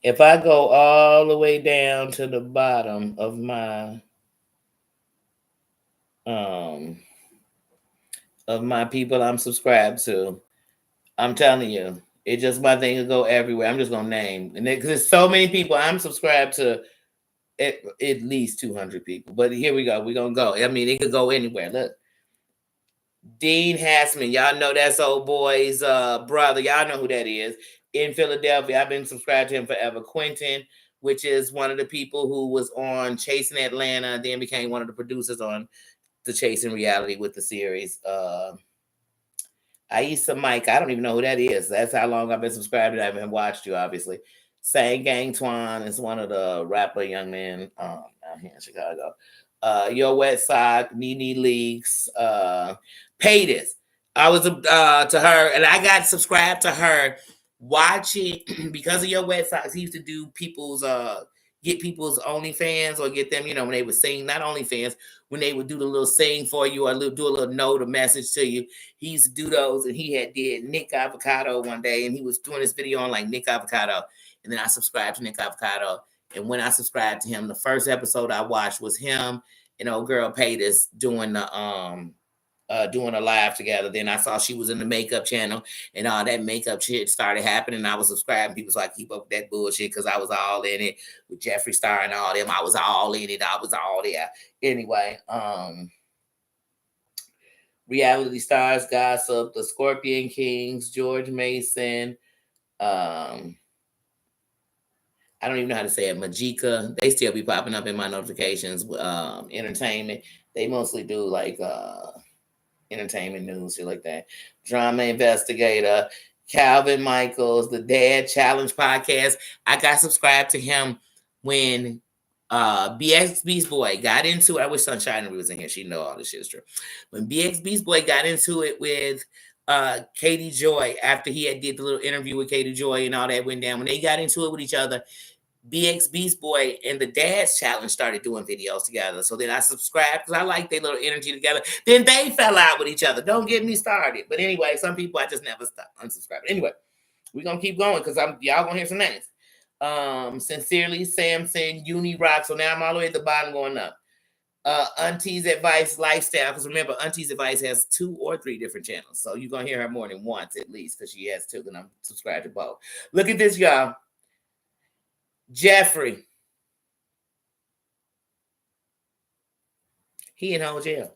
If I go all the way down to the bottom um of my people I'm subscribed to, I'm telling you, it's just my thing to go everywhere. I'm just gonna name, and because there's so many people I'm subscribed to, at least 200 people. But here we go. We're gonna go. I mean, it could go anywhere. Look, Dean Hassman, y'all know that's old boy's brother. Y'all know who that is in Philadelphia. I've been subscribed to him forever. Quentin, which is one of the people who was on Chasing Atlanta, then became one of the producers on the Chasing Reality with the series. Aisa Mike, I don't even know who that is. That's how long I've been subscribed to. I haven't watched you, obviously. Sang Gang Twan is one of the rapper young men out here in Chicago. Your Wet Sock, Nene Leaks, Paytas. I was to her, and I got subscribed to her watching because of Your Wet Socks. He used to do people's get people's OnlyFans or get them, when they would sing, not OnlyFans, when they would do the little sing for you or do a little note or message to you. He used to do those, and he did Nick Avocado one day, and he was doing this video on like Nick Avocado, and then I subscribed to Nick Avocado, and when I subscribed to him, the first episode I watched was him and old girl Paytas doing a live together. Then I saw she was in the makeup channel, and all that makeup shit started happening. I was subscribed. People was like, keep up with that bullshit, because I was all in it with Jeffree Star and all them. I was all in it. I was all there. Anyway, reality stars gossip, the Scorpion Kings, George Mason, I don't even know how to say it, Majika. They still be popping up in my notifications. Entertainment. They mostly do like entertainment news, shit like that. Drama investigator, Calvin Michaels, the Dad Challenge podcast. I got subscribed to him when BX Beast Boy got into it. I wish Sunshine was in here. She know all this shit is true. When BX Beast Boy got into it with Katie Joy, after he had did the little interview with Katie Joy and all that went down, when they got into it with each other, BX Beast Boy and the Dad's Challenge started doing videos together. So then I subscribed because I like their little energy together. Then they fell out with each other. Don't get me started. But anyway, some people I just never stop unsubscribing. Anyway, we're gonna keep going because y'all gonna hear some names. Sincerely Samson, Uni Rock. So now I'm all the way at the bottom going up. Auntie's Advice Lifestyle. Because remember, Auntie's Advice has 2 or 3 different channels. So you're gonna hear her more than once at least because she has 2, and I'm subscribed to both. Look at this, y'all. Jeffrey. He in whole jail.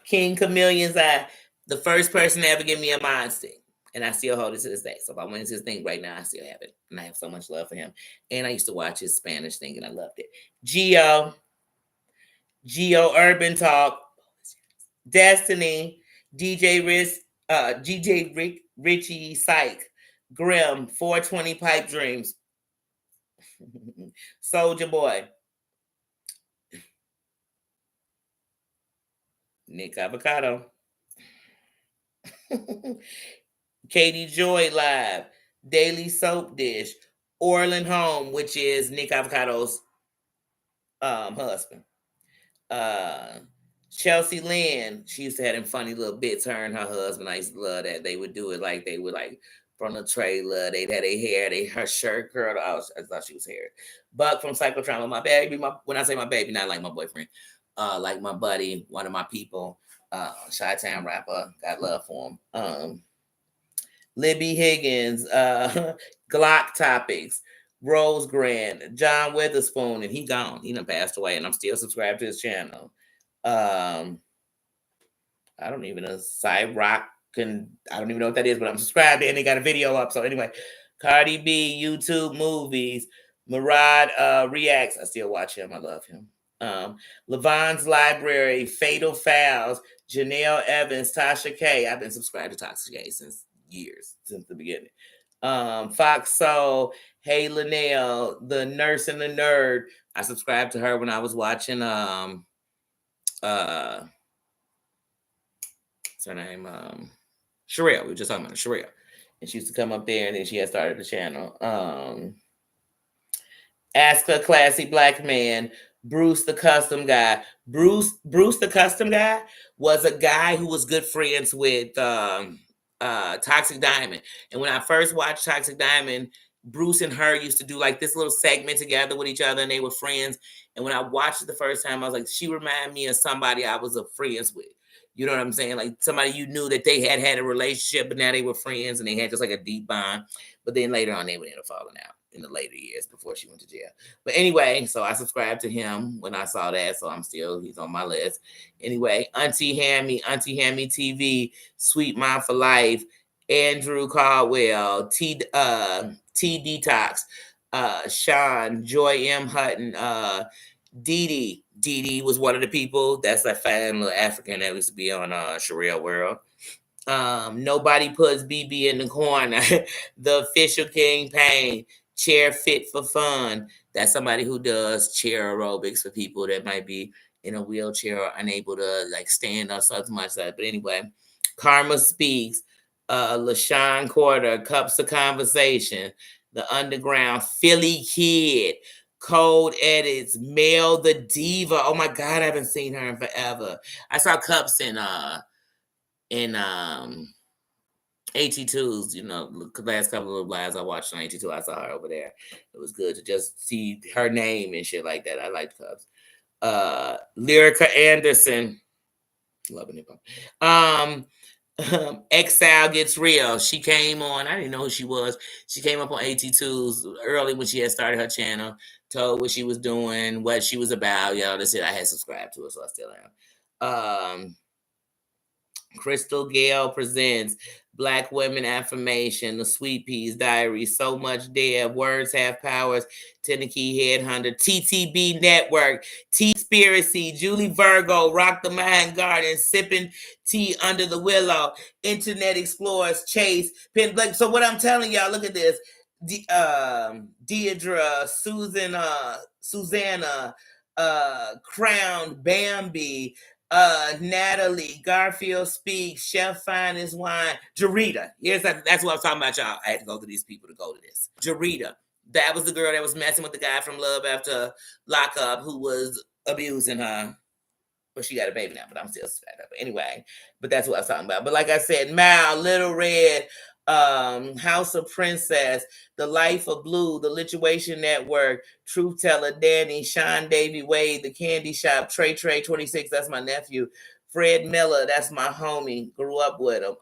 King Chameleon's Eye. The first person to ever give me a mind stick. And I still hold it to this day. So if I went into his thing right now, I still have it. And I have so much love for him. And I used to watch his Spanish thing and I loved it. Geo Urban Talk. Destiny. DJ Rick, Richie Psych. Grim. 420 Pipe Dreams. Soldier Boy. Nick Avocado. Katie Joy Live. Daily Soap Dish. Orland Home, which is Nick Avocado's husband. Chelsea Lynn. She used to have them funny little bits, her and her husband. I used to love that. They would do it like they would like from the trailer. They'd have their hair, her shirt curled. I thought she was hairy. Buck from Psychotrauma. My baby. When I say my baby, not like my boyfriend. Like my buddy, one of my people, Chi-Town rapper, got love for him. Libby Higgins, Glock Topics, Rose Grant, John Witherspoon, and he gone. He done passed away, and I'm still subscribed to his channel. I don't even know Cyrock, and I don't even know what that is, but I'm subscribed and they got a video up. So anyway, Cardi B, YouTube movies, Murad reacts. I still watch him. I love him. Levon's Library, Fatal Fouls, Janelle Evans, Tasha K. I've been subscribed to Tasha K since years, since the beginning. Fox Soul, Hey Linnell, The Nurse and the Nerd. I subscribed to her when I was watching what's her name? Sherelle. We were just talking about Sherelle. And she used to come up there and then she had started the channel. Ask a Classy Black Man, Bruce the Custom Guy. Bruce the Custom Guy was a guy who was good friends with Toxic Diamond. And when I first watched Toxic Diamond, Bruce and her used to do like this little segment together with each other and they were friends. And when I watched it the first time, I was like, she reminded me of somebody I was friends with. You know what I'm saying? Like somebody you knew that they had a relationship, but now they were friends and they had just like a deep bond. But then later on, they would end up falling out in the later years before she went to jail. But anyway, so I subscribed to him when I saw that. So he's on my list. Anyway, Auntie Hammy TV, Sweet Mom for Life, Andrew Caldwell, T Detox, Sean, Joy M. Hutton, Dee Dee was one of the people. That's that fine little African that used to be on Sherelle World. Nobody puts BB in the corner. The Official King Payne, Chair Fit for Fun. That's somebody who does chair aerobics for people that might be in a wheelchair or unable to like stand or something like that. But anyway, Karma Speaks, LaShawn Quarter, Cups of Conversation, The Underground, Philly Kid, Cold Edits, Mel the Diva. Oh my God, I haven't seen her in forever. I saw Cups in AT2s, the last couple of lives I watched on AT2, I saw her over there. It was good to just see her name and shit like that. I liked Cups. Lyrica Anderson, loving hip hop. Exile Gets Real. She came on. I didn't know who she was. She came up on AT2s early when she had started her channel, told what she was doing, what she was about. That's it. I had subscribed to her, so I still am. Crystal Gale presents Black Women Affirmation, The Sweet Peas Diary, So Much Dead, Words Have Powers, Tennessee Headhunter, TTB Network, T-Spiracy, Julie Virgo, Rock the Mind Garden, Sipping Tea Under the Willow, Internet Explorers, Chase, Pen Blake. So what I'm telling y'all, look at this. Deidre, Susanna, Crown, Bambi, Natalie, Garfield Speaks, Chef Finest Wine, Jarita. That's what I'm talking about, y'all. I had to go to these people to go to this. Jarita. That was the girl that was messing with the guy from Love After Lockup who was abusing her. Well, she got a baby now, but I'm still fed up. Anyway, but that's what I was talking about. But like I said, Mal, Little Red, House of Princess, The Life of Blue, The Lituation Network, Truth Teller, Danny, Sean Davy Wade, The Candy Shop, Trey 26, that's my nephew, Fred Miller, that's my homie, grew up with him.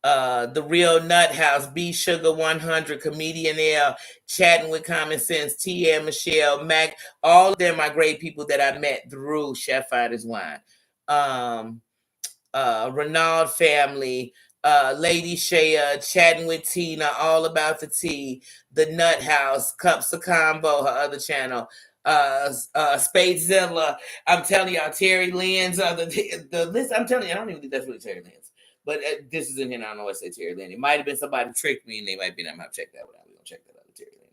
The Real Nut House, B Sugar 100, Comedian L, Chatting with Common Sense, Tia Michelle, Mac, all of them are great people that I met through Chef Fighters Wine. Renaud Family, Lady Shea, Chatting with Tina, All About the Tea, The Nut House, Cups of Combo, her other channel, Spadezilla. I'm telling y'all, Terry Lynn's the list. I'm telling you, I don't even think that's really Terry Lynn's. But this is in here. I don't know what I say Terry Lynn. It might have been somebody tricked me and they might be. I'm going to check that one out. We're going to check that out with Terry Lynn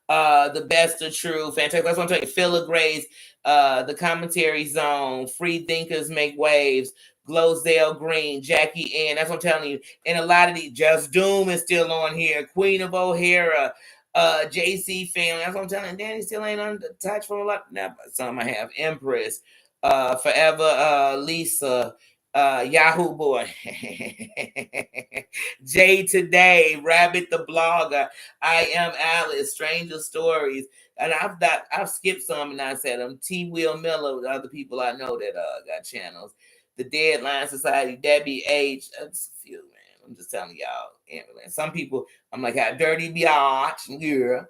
out. The Best of True. Fantastic. That's what I'm telling you. Phila Grace. The Commentary Zone. Free Thinkers Make Waves. Glozell Green. Jackie Ann. That's what I'm telling you. And a lot of these. Just Doom is still on here. Queen of O'Hara. JC Family. That's what I'm telling you. Danny still ain't on the touch from a lot. Now, some I have. Empress. Forever Lisa. Yahoo Boy, Jay Today, Rabbit the Blogger, I Am Alice, Stranger Stories, and I've skipped some and I said them. T. Will Miller, with other people I know that got channels. The Deadline Society, Debbie H. That's a few, man. I'm just telling y'all, Amberlynn. Some people, I'm like, how dirty biatch, girl.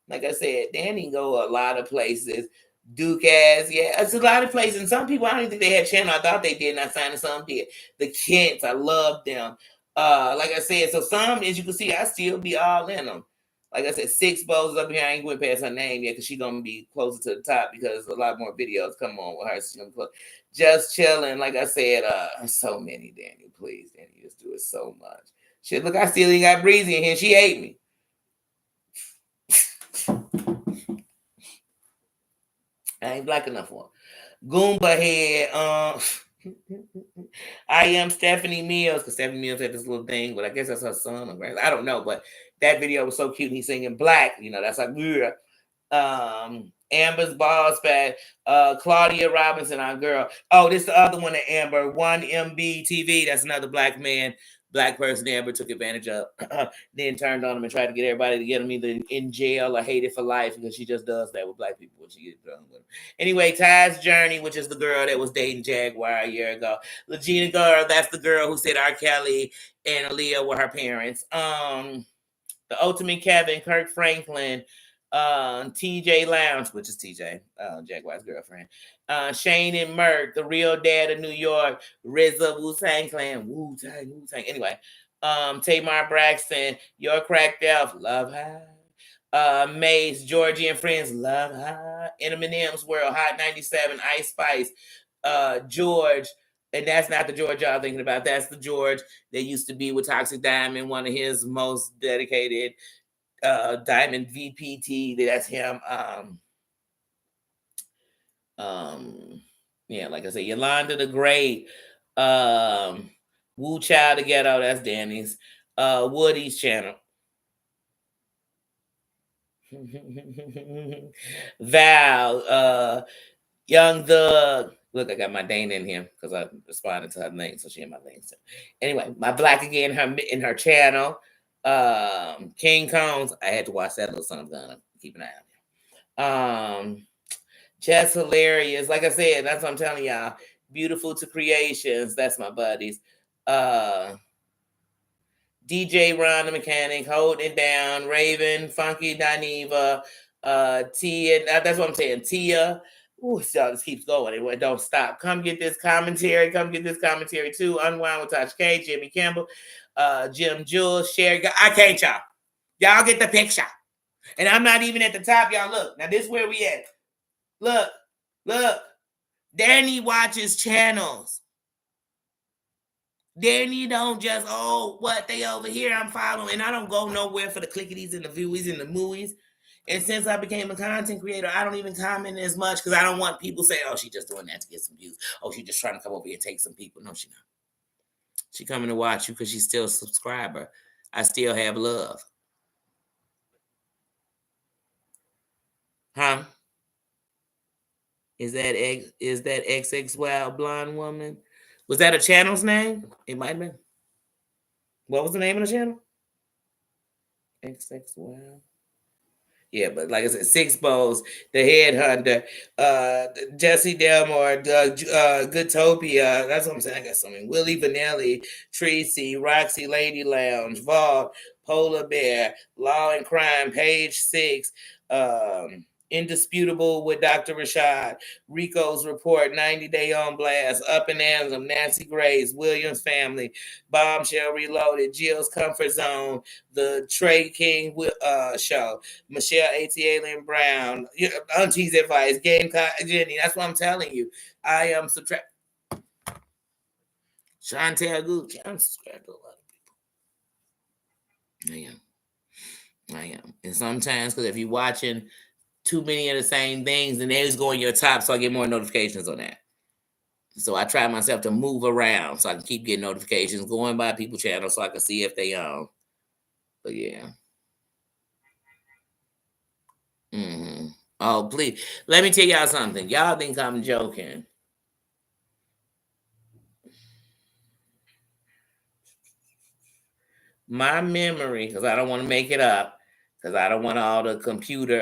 Like I said, Danny go a lot of places. Duke ass, yeah, it's a lot of places. And some people, I don't even think they had channel. I thought they did, and I signed some did. The Kents, I love them. Like I said, so some, as you can see, I still be all in them. Like I said, Six Bows up here. I ain't going past her name yet because she's gonna be closer to the top because a lot more videos come on with her. She's gonna be just chilling. Like I said, so many, Daniel. Please, Daniel, you just do it so much. Shit, look, I still ain't got Breezy in here. She ate me. I ain't black enough for her. Goomba head. I am Stephanie Mills, because Stephanie Mills had this little thing, but I guess that's her son or grandson. I don't know, but that video was so cute. And he's singing black, that's like, Amber's Balls Fat, Claudia Robinson, our girl. Oh, this the other one, Amber, 1MB TV. That's another black person Amber took advantage of, then turned on him and tried to get everybody to get him either in jail or hated for life because she just does that with black people when she gets done with them. Anyway, Ty's Journey, which is the girl that was dating Jaguar a year ago. Legina Girl, that's the girl who said R. Kelly and Aaliyah were her parents. The Ultimate Kevin, Kirk Franklin, TJ Lounge, which is TJ, Jaguar's girlfriend. Shane and Merck, The Real Dad of New York, RZA, Wu-Tang Clan, Wu-Tang. Anyway, Tamar Braxton, Your Cracked Elf, Love High. Mace, Georgie and Friends, Love High. Eminem's World, Hot 97, Ice Spice, George. And that's not the George y'all thinking about. That's the George that used to be with Toxic Diamond, one of his most dedicated Diamond VPT. That's him. Yeah, like I said, Yolanda the Great, Wu Child the Ghetto, that's Danny's, Woody's channel. Val, Young Thug. Look, I got my Dana in here because I responded to her name, so she had my name. So anyway, my Black Again in her channel. King Combs. I had to watch that little son of a gun. Keep an eye on him. Just hilarious. Like I said, that's what I'm telling y'all. Beautiful to Creations. That's my buddies. DJ Ron the Mechanic, Holding It Down, Raven, Funky Dineva, Tia. That's what I'm saying. Tia. Ooh, so this keeps going. It don't stop. Come get this commentary. Too. Unwind with Tosh K, Jimmy Campbell, Jim Jules, Sherry. I can't, y'all. Y'all get the picture. And I'm not even at the top, y'all. Look. Now, this is where we at. Look. Danny watches channels. Danny don't just, they over here, I'm following. And I don't go nowhere for the clickities and the viewies and the movies. And since I became a content creator, I don't even comment as much because I don't want people saying, she just doing that to get some views. She just trying to come over here and take some people. No, she not. She coming to watch you because she's still a subscriber. I still have love. Huh? Is that XX Wild Blonde Woman? Was that a channel's name? It might have been. What was the name of the channel? XX Wild. Yeah, but like I said, Six Bows, The Headhunter, Jesse Delmore, Goodtopia. That's what I'm saying. I got so many. Willie Vanelli, Tracy, Roxy Lady Lounge, Vault, Polar Bear, Law and Crime, Page 6, Indisputable with Dr. Rashad, Rico's Report, 90 Day on Blast, Up and Anthem, Nancy Grace, Williams Family, Bombshell Reloaded, Jill's Comfort Zone, The Trey King Show, Michelle A.T. Brown, Auntie's Advice, Gamecock Jenny. That's what I'm telling you. I am subtract. Chantel Gucci. I'm subscribed to a lot of people. I am. And sometimes, because if you're watching too many of the same things, and they just go in your top, so I get more notifications on that. So I try myself to move around so I can keep getting notifications, going by people's channels so I can see if they But yeah. Oh, please. Let me tell y'all something. Y'all think I'm joking. My memory, because I don't want to make it up, because I don't want all the computer,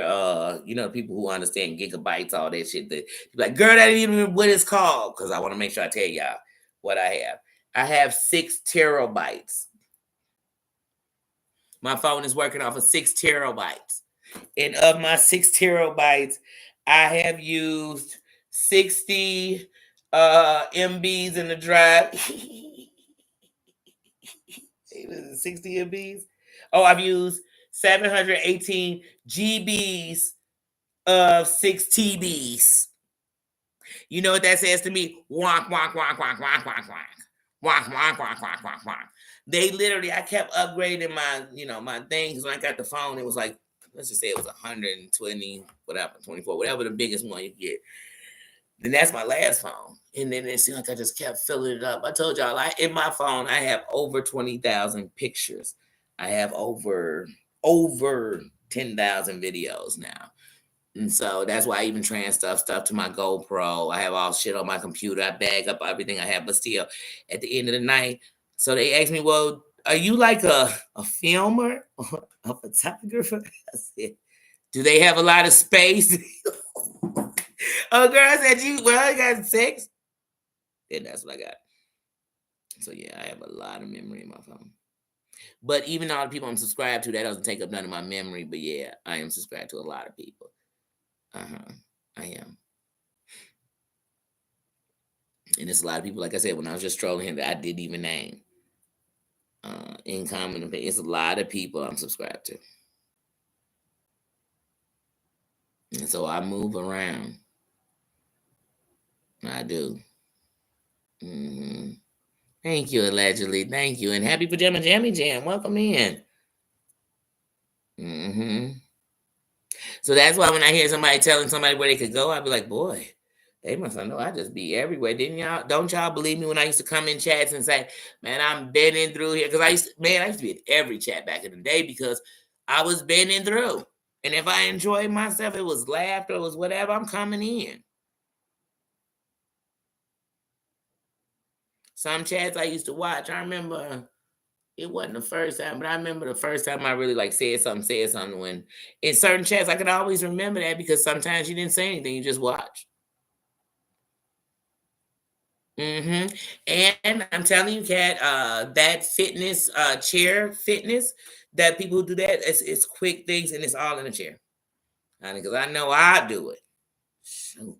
people who understand gigabytes, all that shit. That like, girl, that ain't even what it's called. Because I want to make sure I tell y'all what I have. I have 6 terabytes My phone is working off of 6 terabytes. And of my 6 terabytes, I have used 60 MBs in the drive. 60 MBs. Oh, I've used 718 GBs of 6 TBs. You know what that says to me? Wonk, wonk, wonk, wonk, wonk, wonk, wonk. Wonk, wonk, wonk, wonk, wonk, wonk. They literally, I kept upgrading my, my things. When I got the phone, it was like, let's just say it was 120, whatever, 24, whatever the biggest one you get. Then that's my last phone. And then it seemed like I just kept filling it up. I told y'all, in my phone, I have over 20,000 pictures. I have over 10,000 videos now. And so that's why I even transfer stuff to my GoPro. I have all shit on my computer. I bag up everything I have, but still, at the end of the night, so they asked me, well, are you like a filmer or a photographer? I said, do they have a lot of space? Oh, girl, I said, you got 6? And that's what I got. So yeah, I have a lot of memory in my phone. But even all the people I'm subscribed to, that doesn't take up none of my memory. But yeah, I am subscribed to a lot of people. I am. And there's a lot of people, like I said, when I was just trolling him, that I didn't even name. In common opinion, it's a lot of people I'm subscribed to. And so I move around. I do. Thank you, allegedly. Thank you. And happy Pajama Jammy Jam. Welcome in. So that's why when I hear somebody telling somebody where they could go, I'd be like, boy, they must know I just be everywhere. Didn't y'all? Don't y'all believe me when I used to come in chats and say, man, I'm bending through here? Because I used to be in every chat back in the day because I was bending through. And if I enjoyed myself, it was laughter, it was whatever, I'm coming in. Some chats I used to watch, I remember it wasn't the first time, but I remember the first time I really said something when in certain chats, I could always remember that because sometimes you didn't say anything, you just watched. And I'm telling you, Kat, that fitness, chair fitness, that people who do that, it's quick things and it's all in a chair. Honey, because I know I do it. Shoot.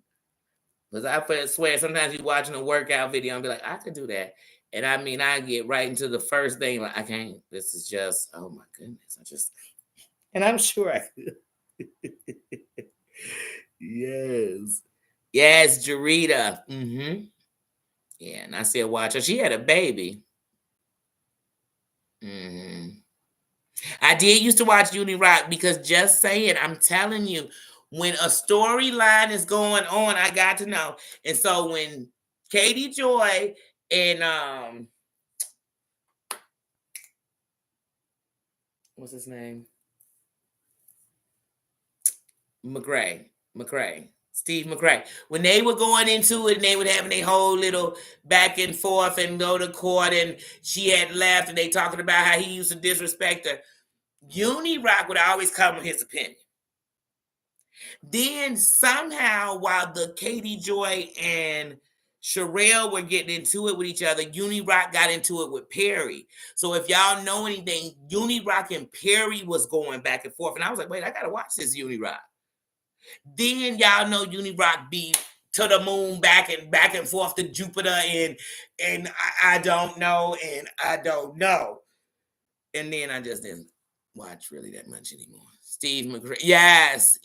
Because I swear, sometimes you watching a workout video and be like, I could do that. And I mean, I get right into the first thing, like, I can't. This is just, oh my goodness. And I'm sure I could. Yes. Yes, Jarita. Yeah, and I still watch her. She had a baby. I did used to watch Uni Rock because just saying, I'm telling you, when a storyline is going on, I got to know. And so when Katie Joy and what's his name? Steve McRae. When they were going into it and they were having their whole little back and forth and go to court and she had left and they talking about how he used to disrespect her. Uni Rock would always come with his opinion. Then somehow, while the Katie Joy and Sherelle were getting into it with each other, Uni Rock got into it with Perry. So if y'all know anything, Uni Rock and Perry was going back and forth. And I was like, wait, I gotta watch this Uni Rock. Then y'all know Uni Rock be to the moon, back and forth to Jupiter, and I don't know, and I don't know. And then I just didn't watch really that much anymore. Steve McRae. Yes.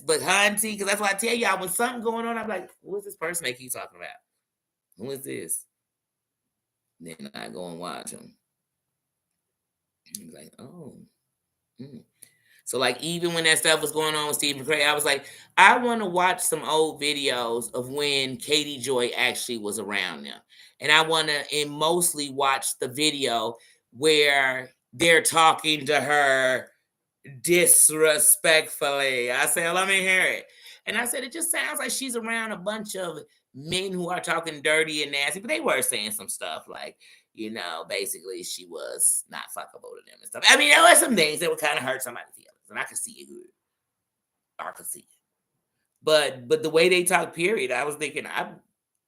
But Hunty, because that's why I tell y'all when something going on, I'm like, who is this person they keep talking about? Who is this? Then I go and watch them. I'm like, oh. So even when that stuff was going on with Steve McRae, I was like, I want to watch some old videos of when Katie Joy actually was around them. And I want to mostly watch the video where they're talking to her disrespectfully. I said, let me hear it. And I said, it just sounds like she's around a bunch of men who are talking dirty and nasty, but they were saying some stuff like, basically she was not fuckable to them and stuff. I mean, there were some things that would kind of hurt somebody's feelings, and I could see it good. I could see it. But the way they talk, period, I was thinking I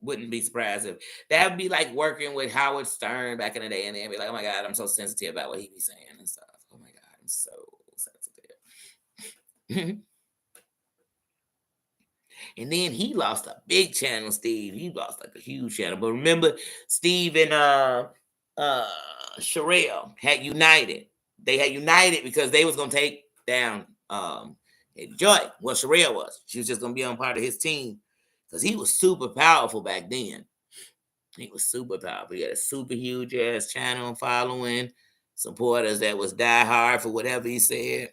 wouldn't be surprised if that would be like working with Howard Stern back in the day, and they'd be like, oh my God, I'm so sensitive about what he be saying and stuff. Oh my God. so sensitive. And then he lost a big channel, Steve. He lost like a huge channel. But remember, Steve and uh Sherelle had united. They had united because they was gonna take down Joy. Well, Sherelle was. She was just gonna be on part of his team. Because he was super powerful back then. He was super powerful. He had a super huge ass channel following, supporters that was die hard for whatever he said.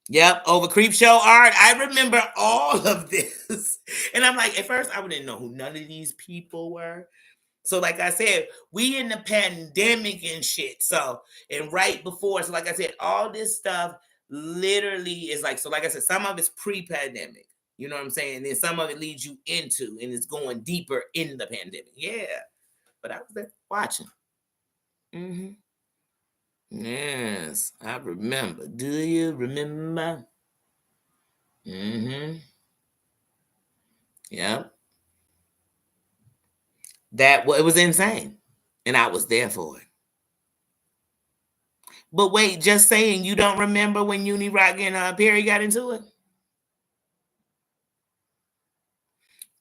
Yep, over Creep Show Art. I remember all of this. And I'm like, at first, I didn't know who none of these people were. So, like I said, we in the pandemic and shit. So, and right before, so like I said, all this stuff literally is like, so like I said, some of it's pre-pandemic. You know what I'm saying? Then some of it leads you into, and it's going deeper in the pandemic. Yeah. But I was there watching. Mm-hmm. Yes, I remember. Do you remember? Mm-hmm. Yep. It was insane. And I was there for it. But wait, just saying you don't remember when Uni Rock and Perry got into it?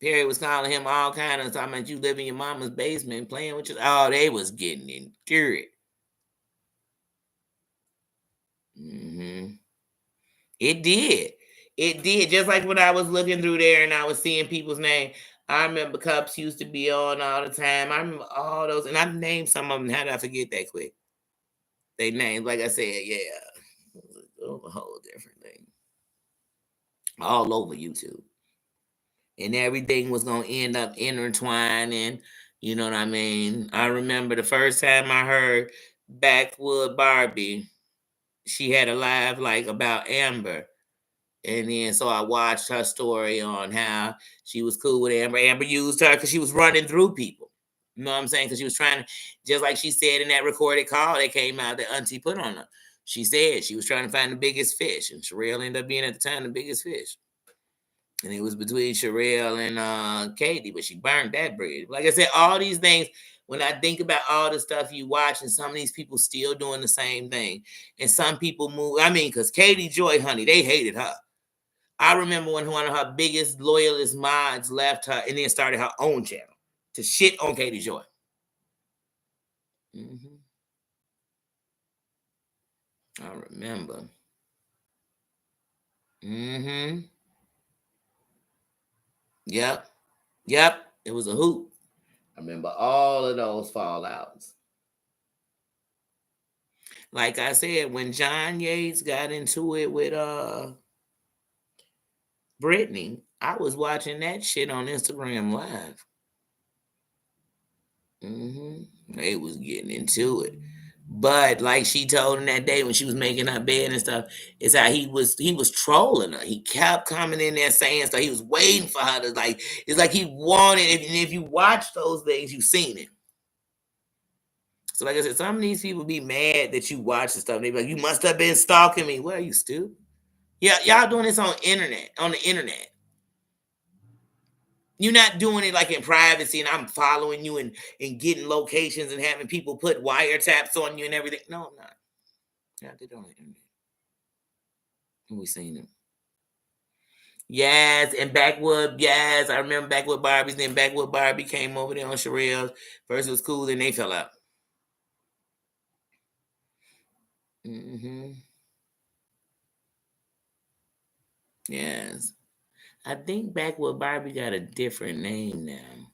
Perry was calling him all kind of talking about you live in your mama's basement playing with you. Oh, they was getting into it. Mm-hmm. It did. It did. Just like when I was looking through there and I was seeing people's name. I remember Cups used to be on all the time. I remember all those, and I named some of them. How did I forget that quick? They named, like I said, yeah. It was a whole different thing. All over YouTube. And everything was gonna end up intertwining. You know what I mean? I remember the first time I heard Backwood Barbie, she had a live like about Amber. And then so I watched her story on how she was cool with Amber. Amber used her because she was running through people. You know what I'm saying? Because she was trying to, just like she said in that recorded call that came out that Auntie put on her. She said she was trying to find the biggest fish. And Sherelle ended up being at the time the biggest fish. And it was between Sherelle and Katie, but she burned that bridge. Like I said, all these things, when I think about all the stuff you watch, and some of these people still doing the same thing. And some people move, I mean, because Katie Joy, honey, they hated her. I remember when one of her biggest loyalist mods left her and then started her own channel to shit on Katie Joy. Mm-hmm. I remember. Mm-hmm. Yep. Yep. It was a hoot. I remember all of those fallouts. Like I said, when John Yates got into it with Brittany, I was watching that shit on Instagram Live. Mm-hmm. They was getting into it. But like she told him that day when she was making her bed and stuff, it's how he was trolling her. He kept coming in there saying stuff. He was waiting for her to like. It's like he wanted. If you watch those things, you've seen it. So like I said, some of these people be mad that you watch the stuff. They be like, "You must have been stalking me." What are you stupid? Yeah, y'all doing this on the internet. You're not doing it like in privacy, and I'm following you and getting locations and having people put wiretaps on you and everything. No, I'm not. Yeah, they don't. We seen them. Yes, and Backwood, yes. I remember Backwood Barbies. Then Backwood Barbie came over there on Sherelle's. First it was cool, then they fell out. Mm-hmm. Yes. I think Backwood Barbie got a different name now.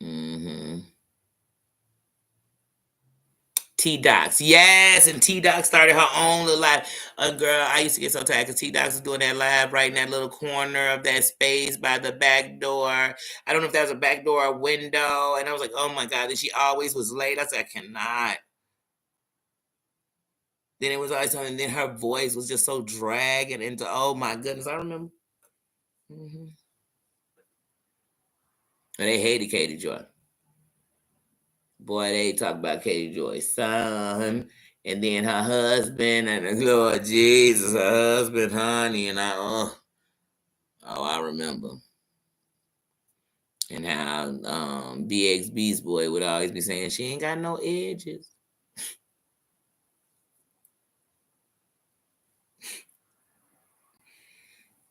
Mm-hmm. T Docs, yes, and T Docs started her own little live. Girl, I used to get so tired because T Docs was doing that live right in that little corner of that space by the back door. I don't know if that was a back door or window, and I was like, oh my god, and she always was late. I said, I cannot. Then it was always something. Then her voice was just so dragging into. Oh my goodness, I remember. Mm-hmm. And they hated Katie Joy. Boy, they talk about Katie Joy's son, and then her husband, and Lord Jesus, her husband, honey, and I remember. And how BXB's boy would always be saying she ain't got no edges.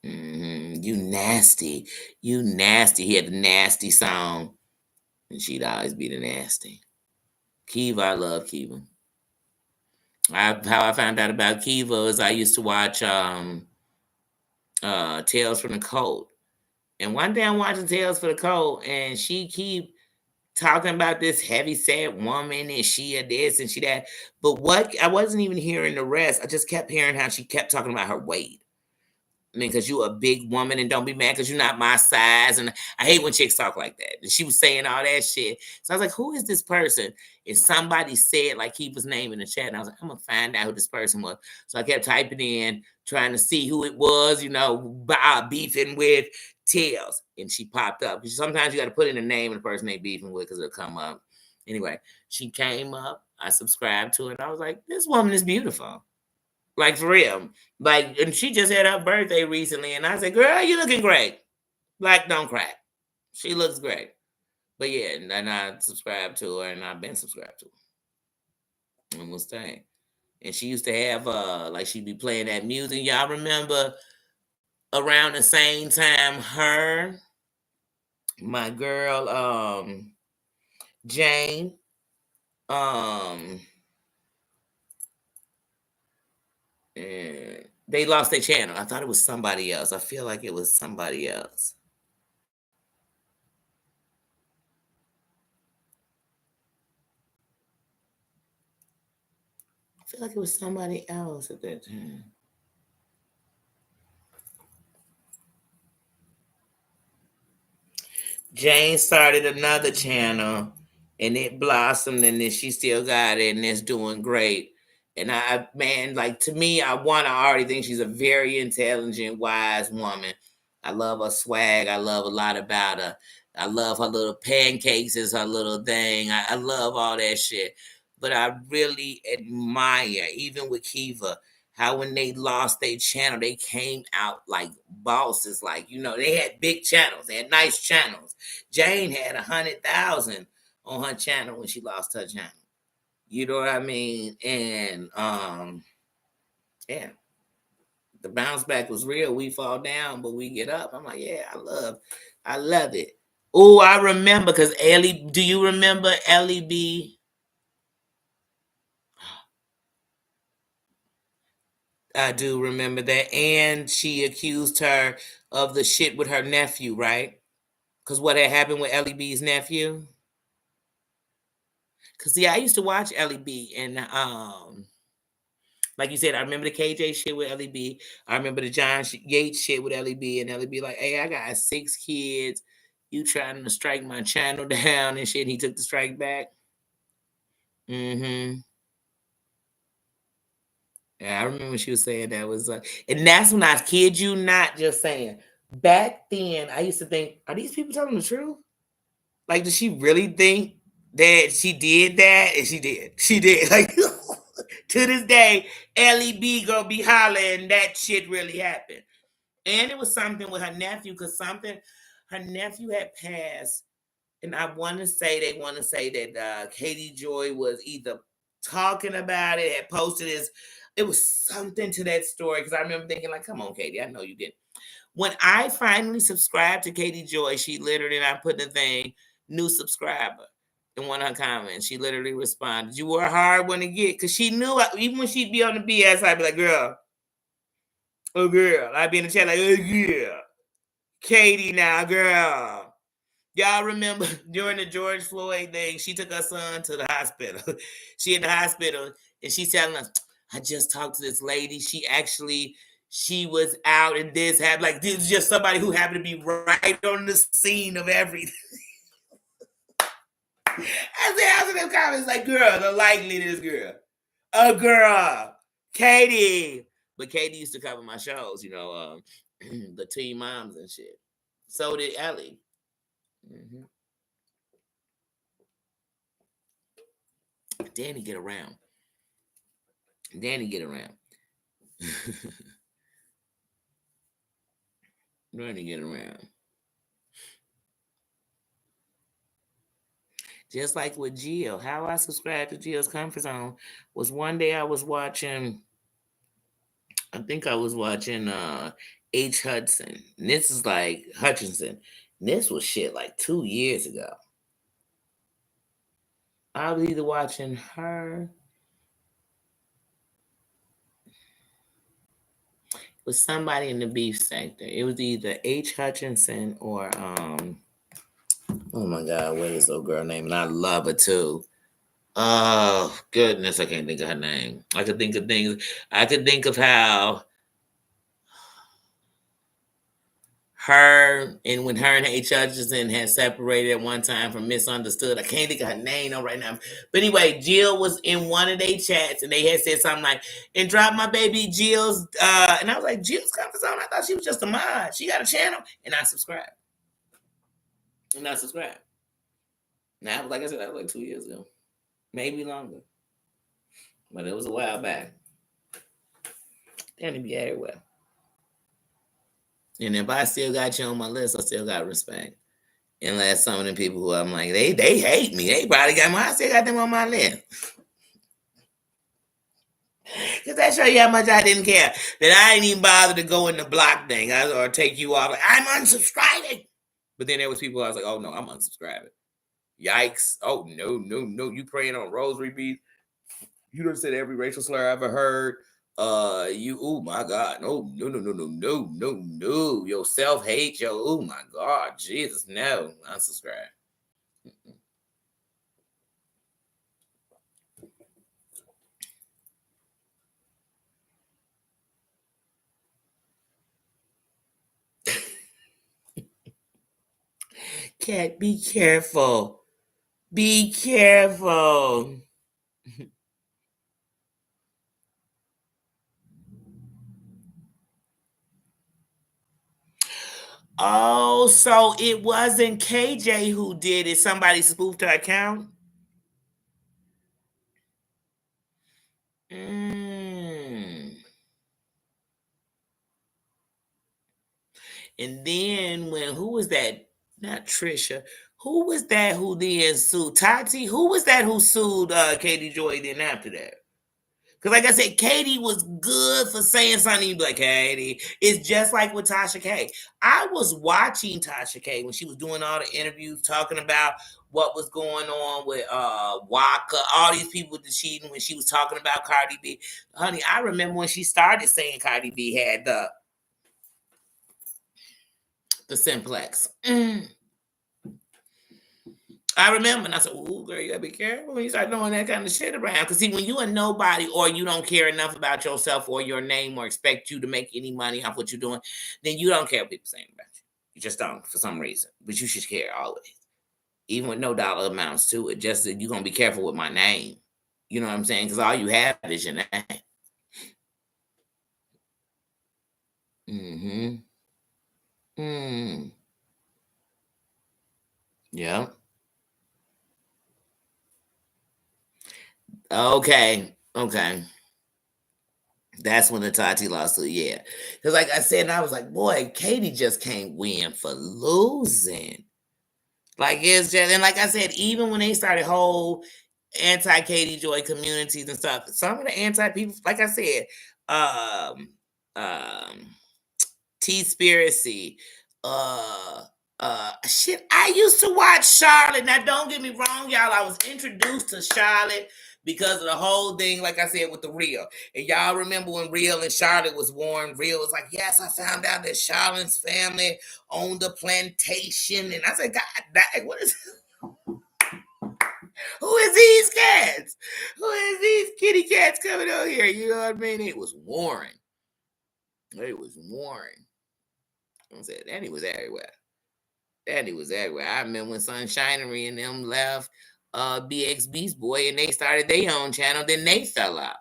You nasty. You nasty. He had the nasty song. And she'd always be the nasty. Kiva, I love Kiva. How I found out about Kiva is I used to watch Tales from the Cold. And one day I'm watching Tales for the Cold, and she keep talking about this heavy set woman and she a this and she that. But what I wasn't even hearing the rest. I just kept hearing how she kept talking about her weight. I mean, because you a big woman and don't be mad because you're not my size. And I hate when chicks talk like that. And she was saying all that shit. So I was like, who is this person? And somebody said, like, keep his name in the chat. And I was like, I'm going to find out who this person was. So I kept typing in, trying to see who it was, beefing with Tails. And she popped up. Sometimes you got to put in the name of the person they beefing with because it'll come up. Anyway, she came up. I subscribed to it. And I was like, this woman is beautiful. Like, for real. Like, and she just had her birthday recently, and I said, girl, you looking great. Like, don't crack. She looks great. But yeah, and I subscribed to her, and I've been subscribed to her. And we'll stay. And she used to have, like, she'd be playing that music. Y'all remember around the same time, her, my girl, Jane, and they lost their channel. I thought it was somebody else. I feel like it was somebody else. I feel like it was somebody else at that time. Jane started another channel and it blossomed and then she still got it and it's doing great. And man, like to me, I already think she's a very intelligent, wise woman. I love her swag. I love a lot about her. I love her little pancakes is her little thing. I love all that shit. But I really admire, even with Kiva, how when they lost their channel, they came out like bosses. Like, they had big channels. They had nice channels. Jane had 100,000 on her channel when she lost her channel. You know what I mean? And yeah, the bounce back was real. We fall down, but we get up. I'm like, yeah, I love it. Oh, I remember because Ellie. Do you remember Ellie B? I do remember that, and she accused her of the shit with her nephew, right? Because what had happened with Ellie B's nephew? Because see, I used to watch Ellie B, and like you said, I remember the KJ shit with Ellie B. I remember the John Yates shit with Ellie B, and Ellie B like, "Hey, I got 6 kids. You trying to strike my channel down and shit?" And he took the strike back. Mm-hmm. Yeah, I remember she was saying that was, and that's when I kid you not, just saying. Back then, I used to think, are these people telling the truth? Like, does she really think that she did that? And she did. She did. Like, to this day, Ellie B gonna be hollering that shit really happened. And it was something with her nephew, because her nephew had passed. And I want to say, they want to say that Katie Joy was either talking about it, had posted this. It was something to that story, because I remember thinking, like, come on, Katie, I know you did. When I finally subscribed to Katie Joy, she literally, and I put the thing, new subscriber in one of her comments. She literally responded, "You were a hard one to get," because she knew, even when she'd be on the BS, I'd be like, girl, oh, girl. I'd be in the chat like, oh, yeah. Katie now, girl. Y'all remember during the George Floyd thing, she took her son to the hospital. She in the hospital, and she's telling us, I just talked to this lady. She was out and this happened. Like, this is just somebody who happened to be right on the scene of everything. I was in the comments like, girl, the likeliness, girl. A girl. Katie. But Katie used to cover my shows, the Teen Moms and shit. So did Ellie. Mm-hmm. Danny get around. Danny get around. Danny get around. Just like with Jill. How I subscribed to Jill's Comfort Zone was one day I was watching, I think I was watching H. Hudson. And this is like Hutchinson. And this was shit like 2 years ago. I was either watching her. Was somebody in the beef sector. It was either H. Hutchinson or oh my god, what is that girl name? And I love her too. Oh goodness, I can't think of her name. I could think of things. I could think of how her and when her and H. Hutchinson had separated at one time from Misunderstood. I can't think of her name right now. But anyway, Jill was in one of their chats and they had said something like, and drop my baby Jill's and I was like, Jill's Comfort Zone? I thought she was just a mod. She got a channel. And I subscribed. Now, like I said, that was like 2 years ago. Maybe longer. But it was a while back. Then it be everywhere. And if I still got you on my list, I still got respect. Unless some of the people who I'm like, they hate me. They probably got I still got them on my list. Because that show you how much I didn't care. That I didn't even bother to go in the block thing or take you off. Like, I'm unsubscribing. But then there was people I was like, oh no, I'm unsubscribing. Yikes. Oh no. You praying on rosary beads. You done said every racial slur I ever heard. Oh my God. No. Your self-hate, oh my God. Jesus, no. Unsubscribe. Cat, be careful. Be careful. Oh, so it wasn't KJ who did it. Somebody spoofed her account? Mm. And then who was that? Not Trisha. Who was that who then sued Tati? Who was that who sued Katie Joy then after that? Because like I said, Katie was good for saying something. You'd be like, Katie. It's just like with Tasha K. I was watching Tasha K when she was doing all the interviews, talking about what was going on with Waka, all these people with the cheating when she was talking about Cardi B. Honey, I remember when she started saying Cardi B had the simplex. I remember, and I said, "Ooh, girl, you gotta be careful when you start doing that kind of shit around." Because see, when you a nobody, or you don't care enough about yourself or your name, or expect you to make any money off what you're doing, then you don't care what people saying about you. You just don't, for some reason. But you should care always, even with no dollar amounts to it. Just that you're gonna be careful with my name. You know what I'm saying? Because all you have is your name. Mm-hmm. Mm. Yeah. Okay. That's when the Tati lawsuit, yeah. Because like I said, I was like, boy, Katie just can't win for losing. Like it's just, and like I said, even when they started whole anti-Katie Joy communities and stuff, some of the anti-people, like I said, um, um, T-Spiracy, shit, I used to watch Charlotte. Now, don't get me wrong, y'all. I was introduced to Charlotte because of the whole thing, like I said, with the Real. And y'all remember when Real and Charlotte was warned, Real was like, yes, I found out that Charlotte's family owned a plantation. And I said, God, what is who is these cats? Who is these kitty cats coming over here? You know what I mean? It was Warren. It was Warren. I said, Danny was everywhere. I remember when Sunshinery and them left BX Beast Boy and they started their own channel, then they fell out.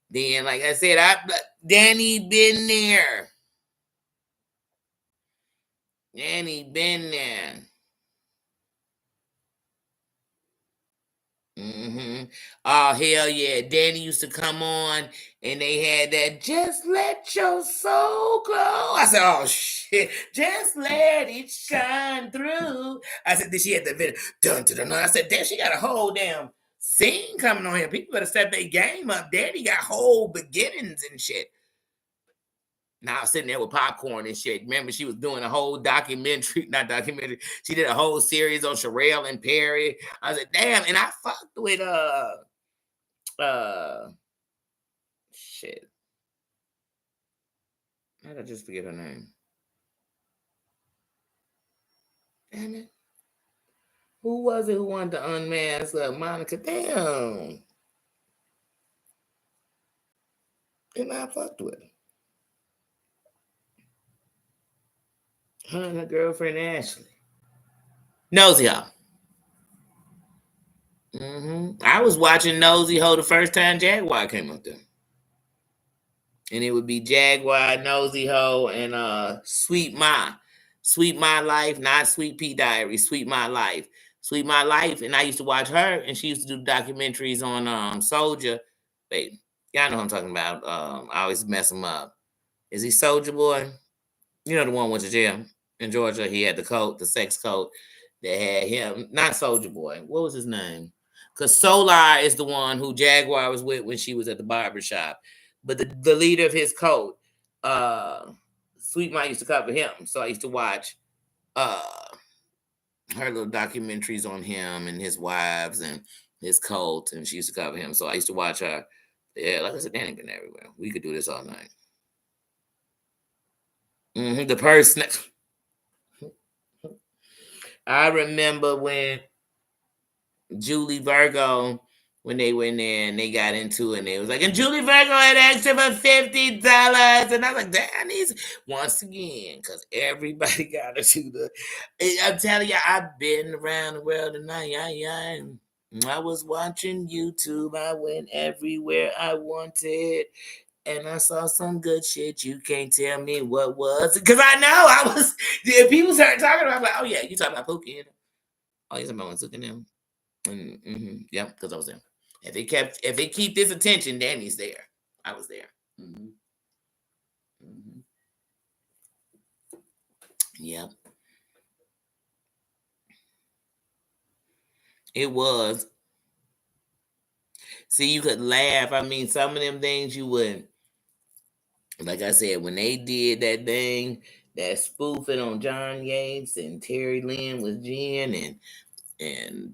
Then, like I said, Danny been there. Danny been there. Mm-hmm. Oh, hell yeah. Danny used to come on and they had that just let your soul go. I said, oh shit. Just let it shine through. I said, then she had the video. Dun, dun, dun, dun. I said, damn, she got a whole damn scene coming on here. People better step their game up. Daddy got whole beginnings and shit. Now I was sitting there with popcorn and shit. Remember, she was doing a whole documentary, not documentary. She did a whole series on Sherelle and Perry. I was like, damn, and I fucked with shit. How did I just forget her name? Damn it. Who was it who wanted to unmask Monica? Damn. And I fucked with her and her girlfriend Ashley. Nosy Ho. I was watching Nosy Ho the first time Jaguar came up there. And it would be Jaguar, Nosy Ho, and Sweet Ma. Sweet My Life, not Sweet Pea Diary, Sweet My Life. Sweet My Life. And I used to watch her, and she used to do documentaries on Soldier. Wait, y'all know what I'm talking about. I always mess him up. Is he Soldier Boy? You know the one went to jail in Georgia. He had the coat, the sex coat that had him. Not Soldier Boy. What was his name? Because Solar is the one who Jaguar was with when she was at the barber shop. But the leader of his cult, Sweet Mike used to cover him. So I used to watch uh her little documentaries on him and his wives and his cult, and she used to cover him. So I used to watch her. Yeah, like I said, Danny been everywhere. We could do this all night. The person. I remember when Julie Virgo, when they went there and they got into it, and they was like, and Julie Virgo had asked him for $50. And I was like, damn, these once again, because everybody got to do I'm telling you, I've been around the world tonight. I was watching YouTube. I went everywhere I wanted. And I saw some good shit. You can't tell me what was. Because I know I was. Yeah, people started talking about, I'm like, oh, yeah, you talking about Pookie. Oh, you talking about Suki now? Yep, because I was there. If they keep this attention, Danny's there. I was there. Yep, it was. See, you could laugh. I mean, some of them things you would, like I said, when they did that thing, that spoofing on John Yates and Terry Lynn was Jen and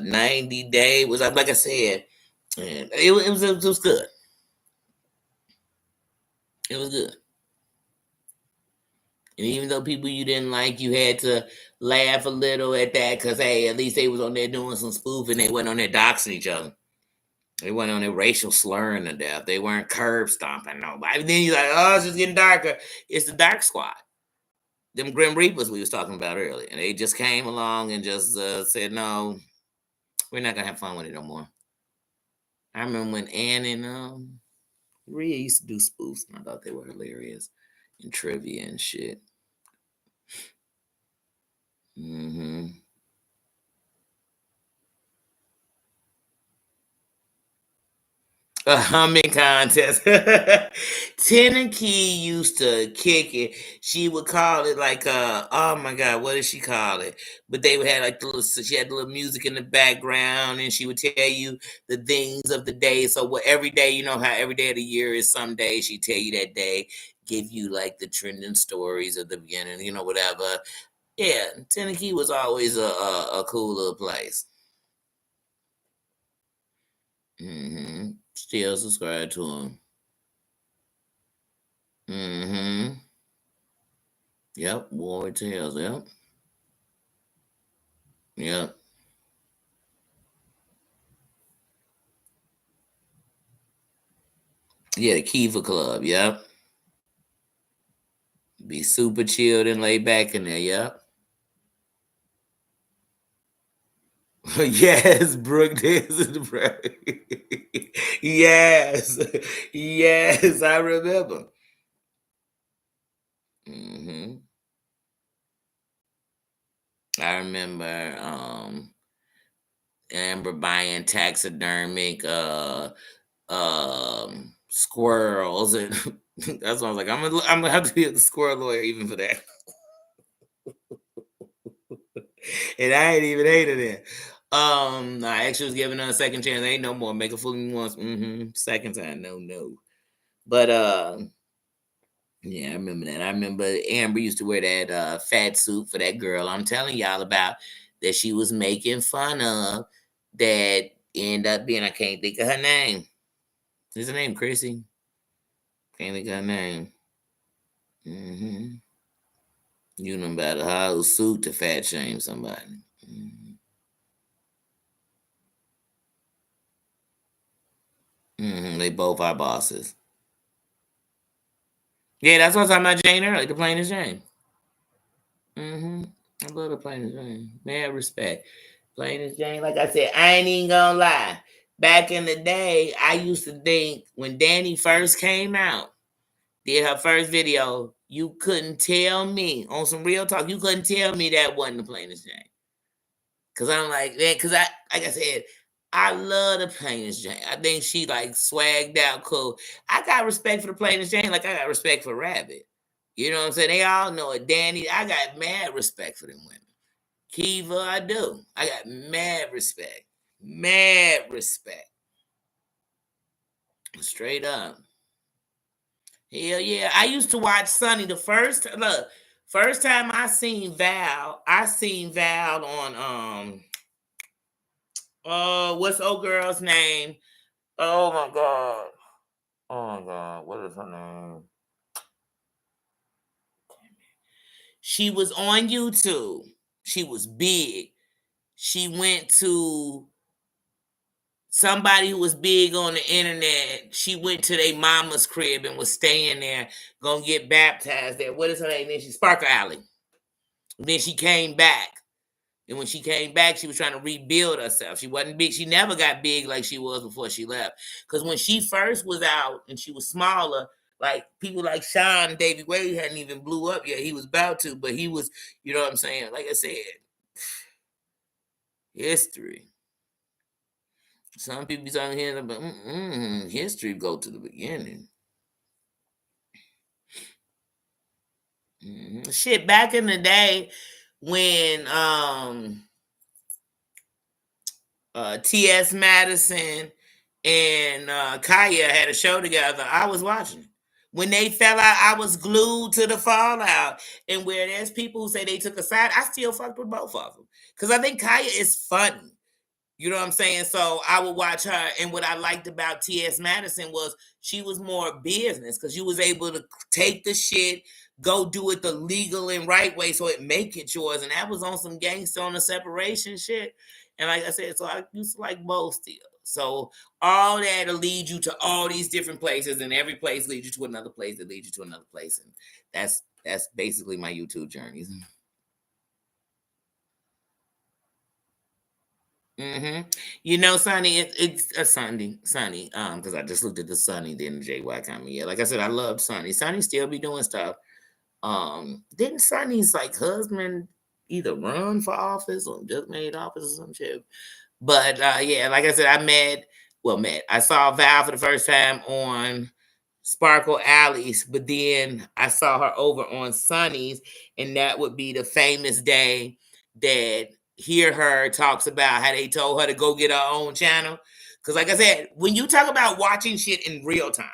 90 Day was like I said, and it was good. It was good. And even though people you didn't like, you had to laugh a little at that because, hey, at least they was on there doing some spoofing. They wasn't on there doxing each other. They weren't on there racial slurring to death. They weren't curb stomping nobody. And then you're like, oh, it's just getting darker. It's the Dark Squad. Them Grim Reapers we was talking about earlier. And they just came along and just said, no, we're not going to have fun with it no more. I remember when Ann and Rhea used to do spoofs, and I thought they were hilarious. And trivia and shit. A humming contest. Key used to kick it. She would call it like oh my god, what did she call it? But they would have like she had the little music in the background, and she would tell you the things of the day. So what every day, you know how every day of the year is some day, she tell you that day, give you like the trending stories at the beginning, you know, whatever. Yeah, Tennessee was always a cool little place. Still subscribe to him. Yep, War Tales. Yep. Yep. Yeah, the Kiva Club. Yep. Be super chilled and laid back in there. Yep. Yes, Brooke Dancing. Yes. Yes, I remember. I remember Amber buying taxidermic squirrels, and that's why I was like, I'm gonna have to be a squirrel lawyer even for that. And I ain't even hated it. I actually was giving her a second chance. Ain't no more. Make a fool of me once. Second time, no. But yeah, I remember that. I remember Amber used to wear that fat suit for that girl I'm telling y'all about that she was making fun of. That ended up being, I can't think of her name. Is her name Chrissy? Can't think of her name. You know about how suit to fat shame somebody. They both are bosses. Yeah, that's what I was talking about Jane earlier. The plain as Jane. I love the plain as Jane. Mad respect. Plain as Jane. Like I said, I ain't even gonna lie. Back in the day, I used to think when Danny first came out, did her first video, you couldn't tell me on some real talk. You couldn't tell me that wasn't the plain as Jane. Cause I'm like, man, cause like I said, I love the plainest Jane. I think she like swagged out cool. I got respect for the plainest Jane, like I got respect for Rabbit. You know what I'm saying? They all know it. Danny, I got mad respect for them women. Kiva, I do. I got mad respect. Mad respect. Straight up. Hell yeah. I used to watch Sunny the first time I seen Val on what's old girl's name? Oh my god. Oh my god. What is her name? She was on YouTube. She was big. She went to somebody who was big on the internet. She went to their mama's crib and was staying there, gonna get baptized there. What is her name? Then she Sparkle Alley. Then she came back. And when she came back, she was trying to rebuild herself. She wasn't big. She never got big like she was before she left. Because when she first was out and she was smaller, like people like Sean Davy Wade hadn't even blew up yet. He was about to, but he was, you know what I'm saying? Like I said, history. Some people be talking here about history go to the beginning. Shit, back in the day when T.S. Madison and Kaya had a show together, I was watching it. When they fell out, I was glued to the fallout. And where there's people who say they took a side, I still fucked with both of them. Because I think Kaya is funny. You know what I'm saying? So I would watch her. And what I liked about T.S. Madison was she was more business because you was able to take the shit, go do it the legal and right way so it make it yours. And that was on some gangster on the separation shit. And like I said, so I used to like both still. So all that'll lead you to all these different places, and every place leads you to another place that leads you to another place. And that's basically my YouTube journeys. You know, Sonny, it's a Sonny. Because I just looked at the Sonny, then the JY comment. Yeah, like I said, I love Sonny. Sonny still be doing stuff. Didn't Sonny's like husband either run for office or just made office or some shit? But yeah, like I said, I saw Val for the first time on Sparkle Alleys, but then I saw her over on Sunny's, and that would be the famous day that Hear Her talks about how they told her to go get her own channel. Because, like I said, when you talk about watching shit in real time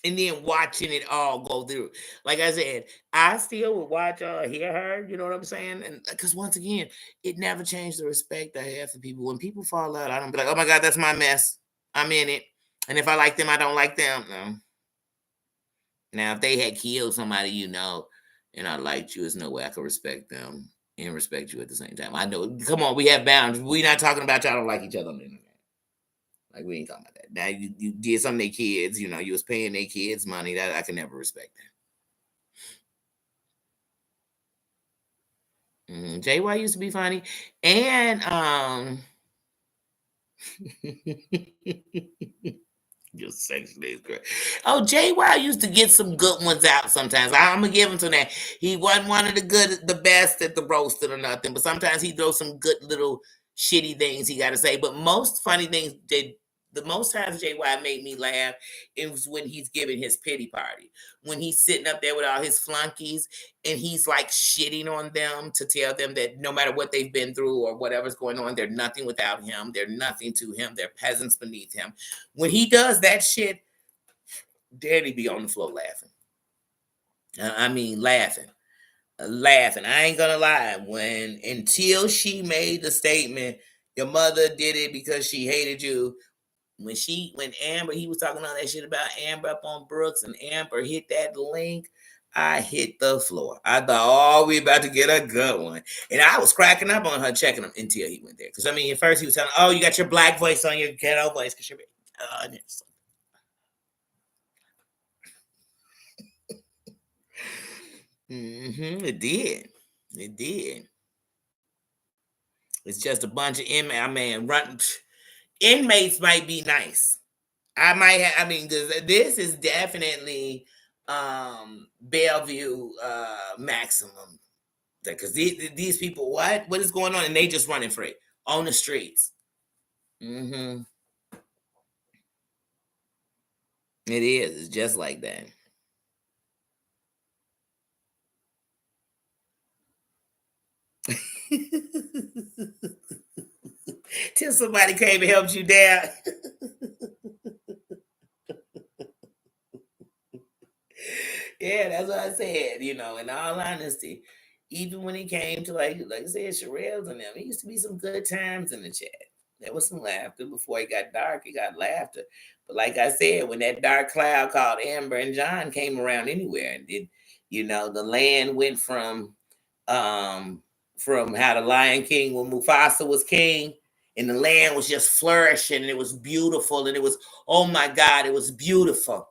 and then watching it all go through, like I said, I still would watch Hear Her, you know what I'm saying? And because once again, it never changed the respect I have for people. When people fall out, I don't be like, oh my God, that's my mess. I'm in it. And if I like them, I don't like them. No. Now, if they had killed somebody you know, and I liked you, there's no way I could respect them and respect you at the same time. I know. Come on, we have boundaries. We're not talking about y'all don't like each other on the internet. Like we ain't talking about that. Now you did something to their kids. You know, you was paying their kids money. That I can never respect that. JY used to be funny, and Your sex is great. Oh, JY used to get some good ones out sometimes. I'm gonna give him to that. He wasn't one of the best at the roasted or nothing, but sometimes he throws some good little shitty things he got to say. But most funny things The most times JY made me laugh, it was when he's giving his pity party. When he's sitting up there with all his flunkies and he's like shitting on them to tell them that no matter what they've been through or whatever's going on, they're nothing without him. They're nothing to him. They're peasants beneath him. When he does that shit, Daddy be on the floor laughing. I mean, laughing. I ain't gonna lie. When until she made the statement, your mother did it because she hated you. When Amber, he was talking all that shit about Amber up on Brooks, and Amber hit that link, I hit the floor. I thought, oh, we about to get a good one. And I was cracking up on her, checking him until he went there. Because I mean, at first he was telling, oh, you got your black voice on your ghetto voice. Because you're it did. It did. It's just a bunch of inmates. I mean, inmates might be nice. I might have. I mean, this is definitely Bellevue maximum. Because these people, what is going on? And they just running free on the streets. Mm-hmm. It is. It's just like that. Till somebody came and helped you down. Yeah, that's what I said. In all honesty, even when it came to like I said, Sherelle's and them, it used to be some good times in the chat. There was some laughter before it got dark. It got laughter, but like I said, when that dark cloud called Amber and John came around anywhere, and the land went from how the Lion King when Mufasa was king. And the land was just flourishing, and it was beautiful, and it was, oh my God, it was beautiful.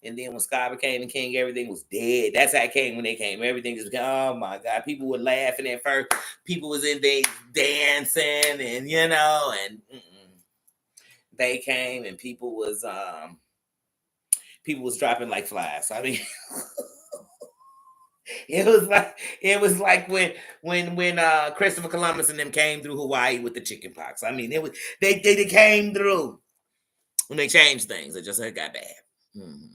And then when Sky became the king, everything was dead. That's how it came when they came. Everything just, oh my God. People were laughing at first. People was in there dancing and they came and people was dropping like flies. I mean, it was like when Christopher Columbus and them came through Hawaii with the chicken pox. I mean, they came through when they changed things. It just got bad. Mm-hmm.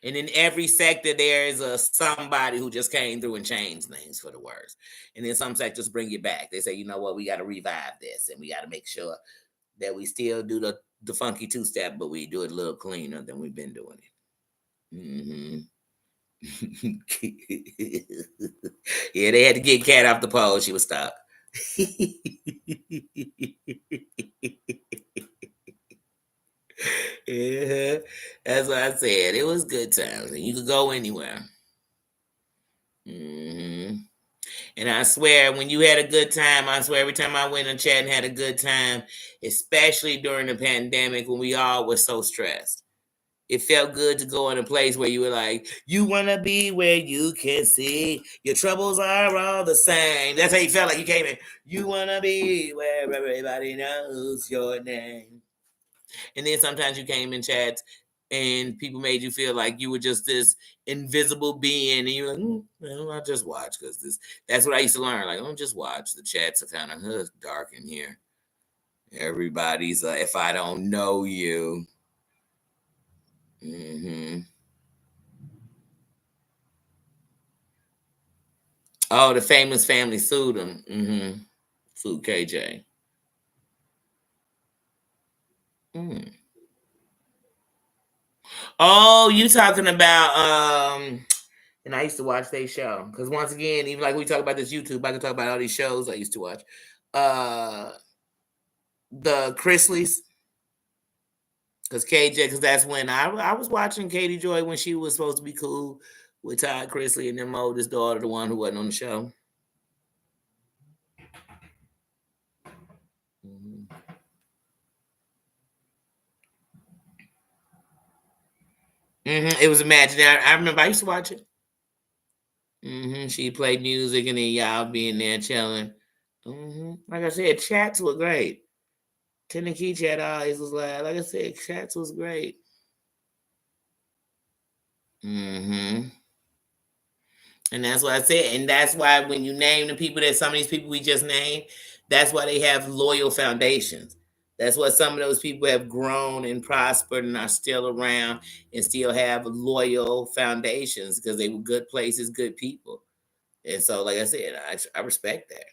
And in every sector, there is somebody who just came through and changed things for the worse. And then some sectors bring it back. They say, you know what, we got to revive this, and we got to make sure that we still do the funky two-step, but we do it a little cleaner than we've been doing it. Mm-hmm. Yeah, they had to get Cat off the pole. She was stuck. Yeah, that's what I said. It was good times, and you could go anywhere. Hmm. And I swear, when you had a good time, I swear every time I went in chat and had a good time, especially during the pandemic when we all were so stressed. It felt good to go in a place where you were like, you want to be where you can see your troubles are all the same. That's how you felt like you came in. You want to be where everybody knows your name. And then sometimes you came in chats and people made you feel like you were just this invisible being, and you were like, well, I'll just watch because that's what I used to learn. Like, don't just watch. The chats are kind of dark in here. Everybody's if I don't know you. Mm-hmm. Oh, the famous family sued him. Mm-hmm. Sued KJ. Mm. Oh, you talking about and I used to watch their show. Because once again, even like we talk about this YouTube, I can talk about all these shows I used to watch. The Chrisleys. Because KJ, because that's when I was watching Katie Joy when she was supposed to be cool with Todd Chrisley and them oldest daughter, the one who wasn't on the show. Mm-hmm. Mm-hmm. It was imaginary. I remember I used to watch it. Mm-hmm. She played music and then y'all being there chilling. Mm-hmm. Like I said, chats were great. Key chat always was like I said, chats was great. Mm-hmm. And that's what I said. And that's why when you name the people that some of these people we just named, that's why they have loyal foundations. That's what some of those people have grown and prospered and are still around and still have loyal foundations because they were good places, good people. And so, like I said, I respect that.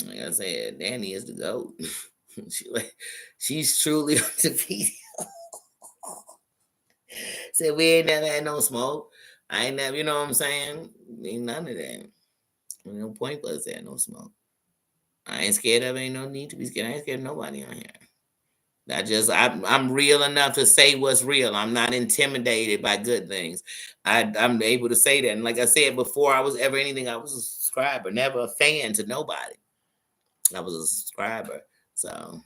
Like I said, Danny is the GOAT. she, she's truly undefeated. Said we ain't never had no smoke. I ain't never, you know what I'm saying? Ain't none of that. Ain't no point for us to have no smoke. I ain't scared of it. Ain't no need to be scared. I ain't scared of nobody on here. I'm real enough to say what's real. I'm not intimidated by good things. I'm able to say that. And like I said, before I was ever anything, I was a subscriber, never a fan to nobody. I was a subscriber. So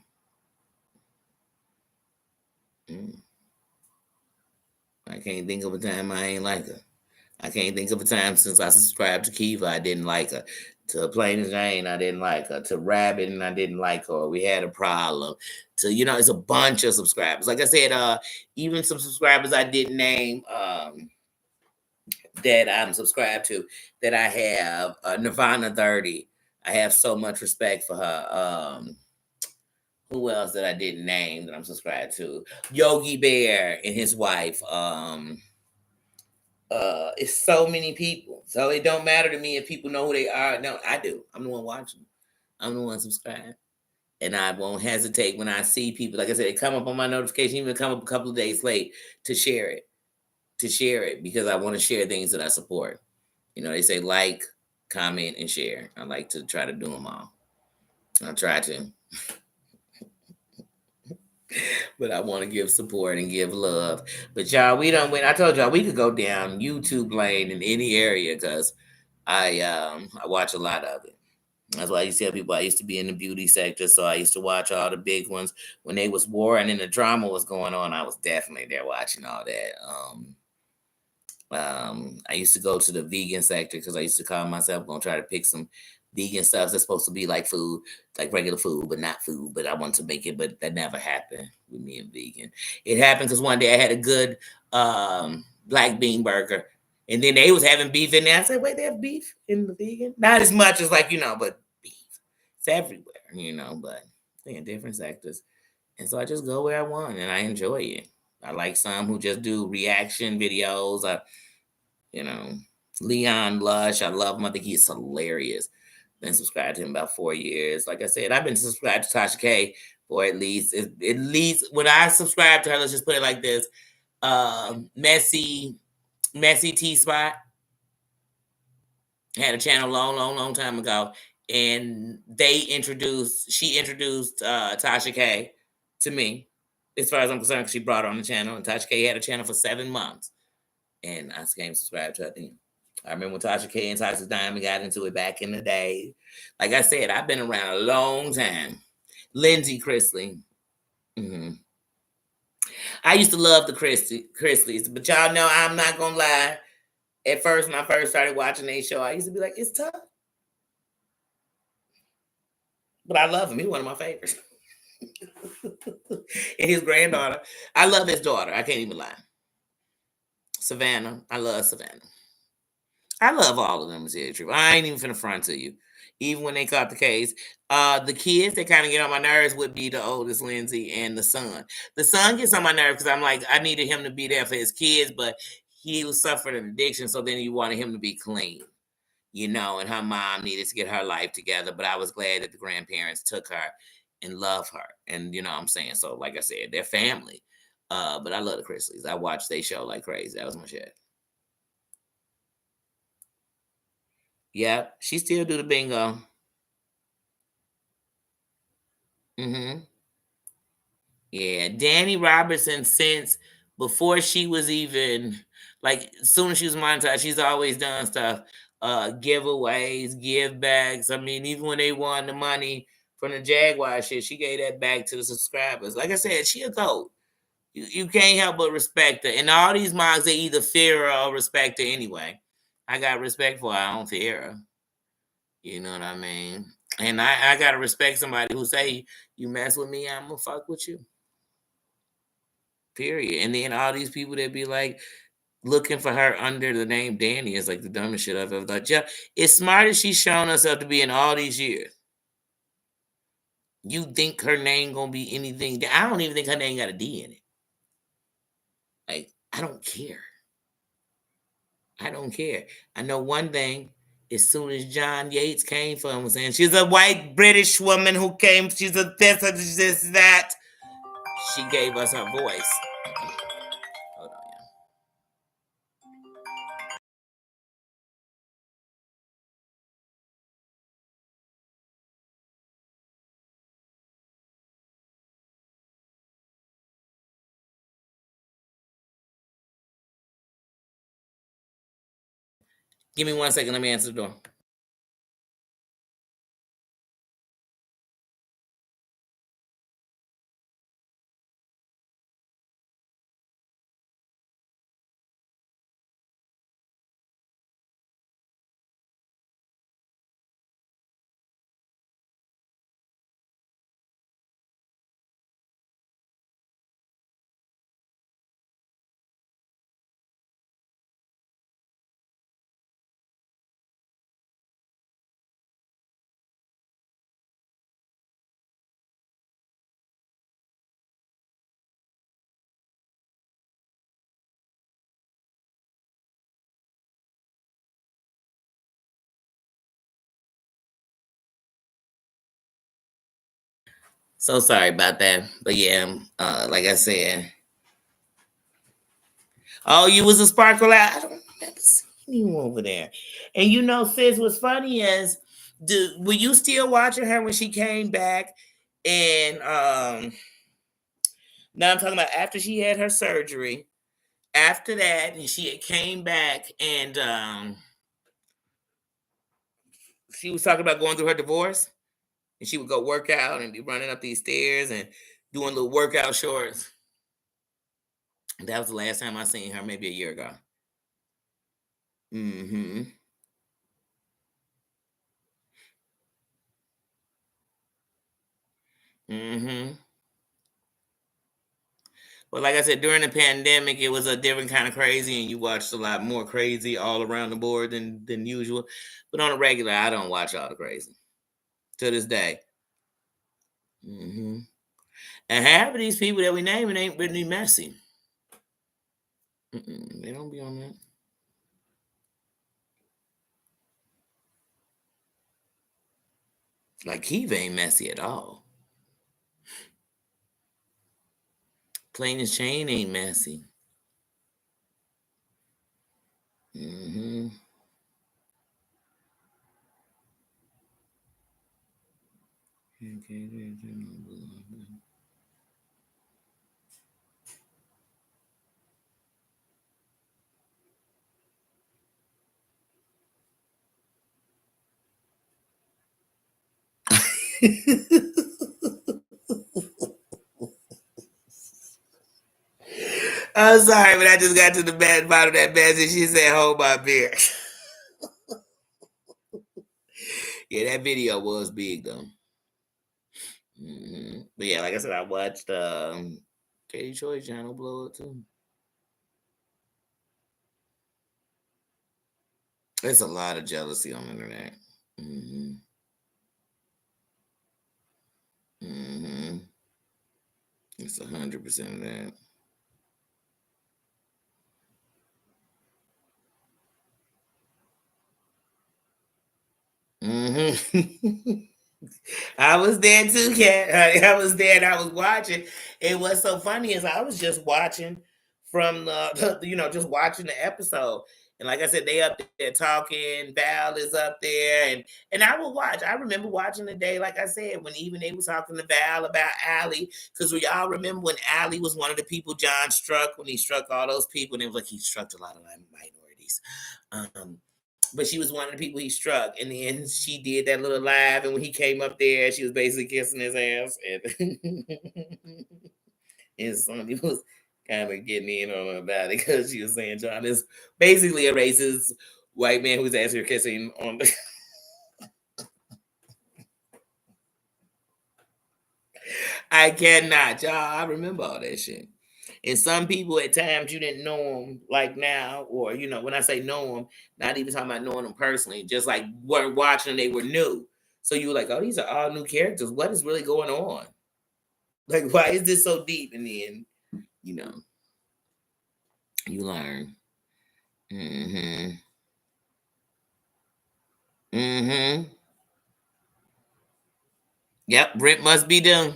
I can't think of a time I ain't like her. I can't think of a time since I subscribed to Kiva I didn't like her. To Plain and Jane, I didn't like her. To Rabbit, and I didn't like her. We had a problem. To it's a bunch of subscribers. Like I said, even some subscribers I didn't name that I'm subscribed to that I have. Nirvana 30. I have so much respect for her. Who else that I didn't name that I'm subscribed to? Yogi Bear and his wife. It's so many people. So it don't matter to me if people know who they are. No, I do. I'm the one watching. I'm the one subscribed. And I won't hesitate when I see people, like I said, it come up on my notification, even come up a couple of days late to share it. To share it because I want to share things that I support. They say like, comment, and share. I like to try to do them all. I try to. But I want to give support and give love. But y'all, we don't win. I told y'all we could go down YouTube lane in any area because I watch a lot of it. That's why I used to tell people I used to be in the beauty sector, so I used to watch all the big ones when they was warring and the drama was going on. I was definitely there watching all that. I used to go to the vegan sector because I used to call myself gonna try to pick some vegan stuff that's supposed to be like food, like regular food, but not food. But I want to make it, but that never happened with me and vegan. It happened because one day I had a good black bean burger, and then they was having beef in there. I said, "Wait, they have beef in the vegan? Not as much as but beef. It's everywhere, But they in different sectors, and so I just go where I want, and I enjoy it. I like some who just do reaction videos. You know, Leon Lush. I love him. I think he's hilarious. Been subscribed to him about 4 years. Like I said, I've been subscribed to Tasha K for at least when I subscribe to her. Let's just put it like this: Messy T Spot had a channel long time ago, and she introduced Tasha K to me. As far as I'm concerned, she brought her on the channel, and Tasha K had a channel for 7 months. And I became subscribed to her then. I remember when Tasha K and Toxic Diamond got into it back in the day. Like I said, I've been around a long time. Lindsay Chrisley. I used to love the Chrisleys, but y'all know I'm not gonna lie. At first, when I first started watching their show, I used to be like, it's tough. But I love him. He's one of my favorites. And his granddaughter. I love his daughter. I can't even lie. Savannah. I love Savannah. I love all of them, to tell you the truth. I ain't even finna front to you. Even when they caught the case. The kids that kind of get on my nerves would be the oldest, Lindsay, and the son. The son gets on my nerves because I'm like, I needed him to be there for his kids, but he was suffering an addiction, so then you wanted him to be clean. And her mom needed to get her life together. But I was glad that the grandparents took her and love her. And you know what I'm saying? So, like I said, they're family. But I love the Chrisleys. I watched their show like crazy. That was my shit. Yeah, she still do the bingo. Yeah, Danny Robertson, since before she was even like, as soon as she was monetized, she's always done stuff, giveaways, give backs. I mean, even when they won the money from the Jaguar shit, she gave that back to the subscribers. Like I said, she a goat. You can't help but respect her. And all these moms, they either fear her or respect her anyway. I got respect for her. I don't fear her. You know what I mean? And I gotta respect somebody who say, you mess with me, I'm gonna fuck with you. Period. And then all these people that be like looking for her under the name Danny is like the dumbest shit I've ever thought. Yeah, as smart as she's shown herself to be in all these years. You think her name gonna be anything? I don't even think her name got a D in it. Like, I don't care. I don't care. I know one thing. As soon as John Yates came for him, was saying she's a white British woman who came. She's a this, that. She gave us her voice. Hold on, yeah. Give me 1 second. Let me answer the door. So sorry about that. But yeah, like I said, oh, you was a sparkle out. I don't remember seeing you over there. And you know, sis, what's funny is, were you still watching her when she came back? And now I'm talking about after she had her surgery. After that, and she had came back, and she was talking about going through her divorce, and she would go work out and be running up these stairs and doing little workout shorts. That was the last time I seen her, maybe a year ago. Mm-hmm. Mm-hmm. Well, like I said, during the pandemic, it was a different kind of crazy, and you watched a lot more crazy all around the board than usual. But on a regular, I don't watch all the crazy to this day. Hmm. And half of these people that we naming ain't really messy. Mm-mm, they don't be on that. Like Keith ain't messy at all. Plain as Chain ain't messy. Hmm. I'm sorry, but I just got to the bottom of that message. She said, "Hold my beer." Yeah, that video was big though. But yeah, like I said, I watched Katie Troy channel blow up too. There's a lot of jealousy on the internet. Hmm. Hmm. It's 100% of that. Hmm. I was there too, Cat. I was there and I was watching. And what's so funny is I was just watching from just watching the episode. And like I said, they up there talking. Val is up there, and I will watch. I remember watching the day, like I said, when even they was talking to Val about Allie, because we all remember when Allie was one of the people John struck when he struck all those people, and it was like he struck a lot of minorities. But she was one of the people he struck. And then she did that little live, and when he came up there, she was basically kissing his ass. And, and some people was kind of getting in on her about it because she was saying John is basically a racist white man who's asking her kissing on the. I cannot, y'all. I remember all that shit. And some people at times you didn't know them like now, or when I say know them, not even talking about knowing them personally, just like weren't watching, they were new. So you were like, oh, these are all new characters. What is really going on? Like, why is this so deep? And then, you know, you learn. Mm-hmm. Mm-hmm. Yep, rent must be done.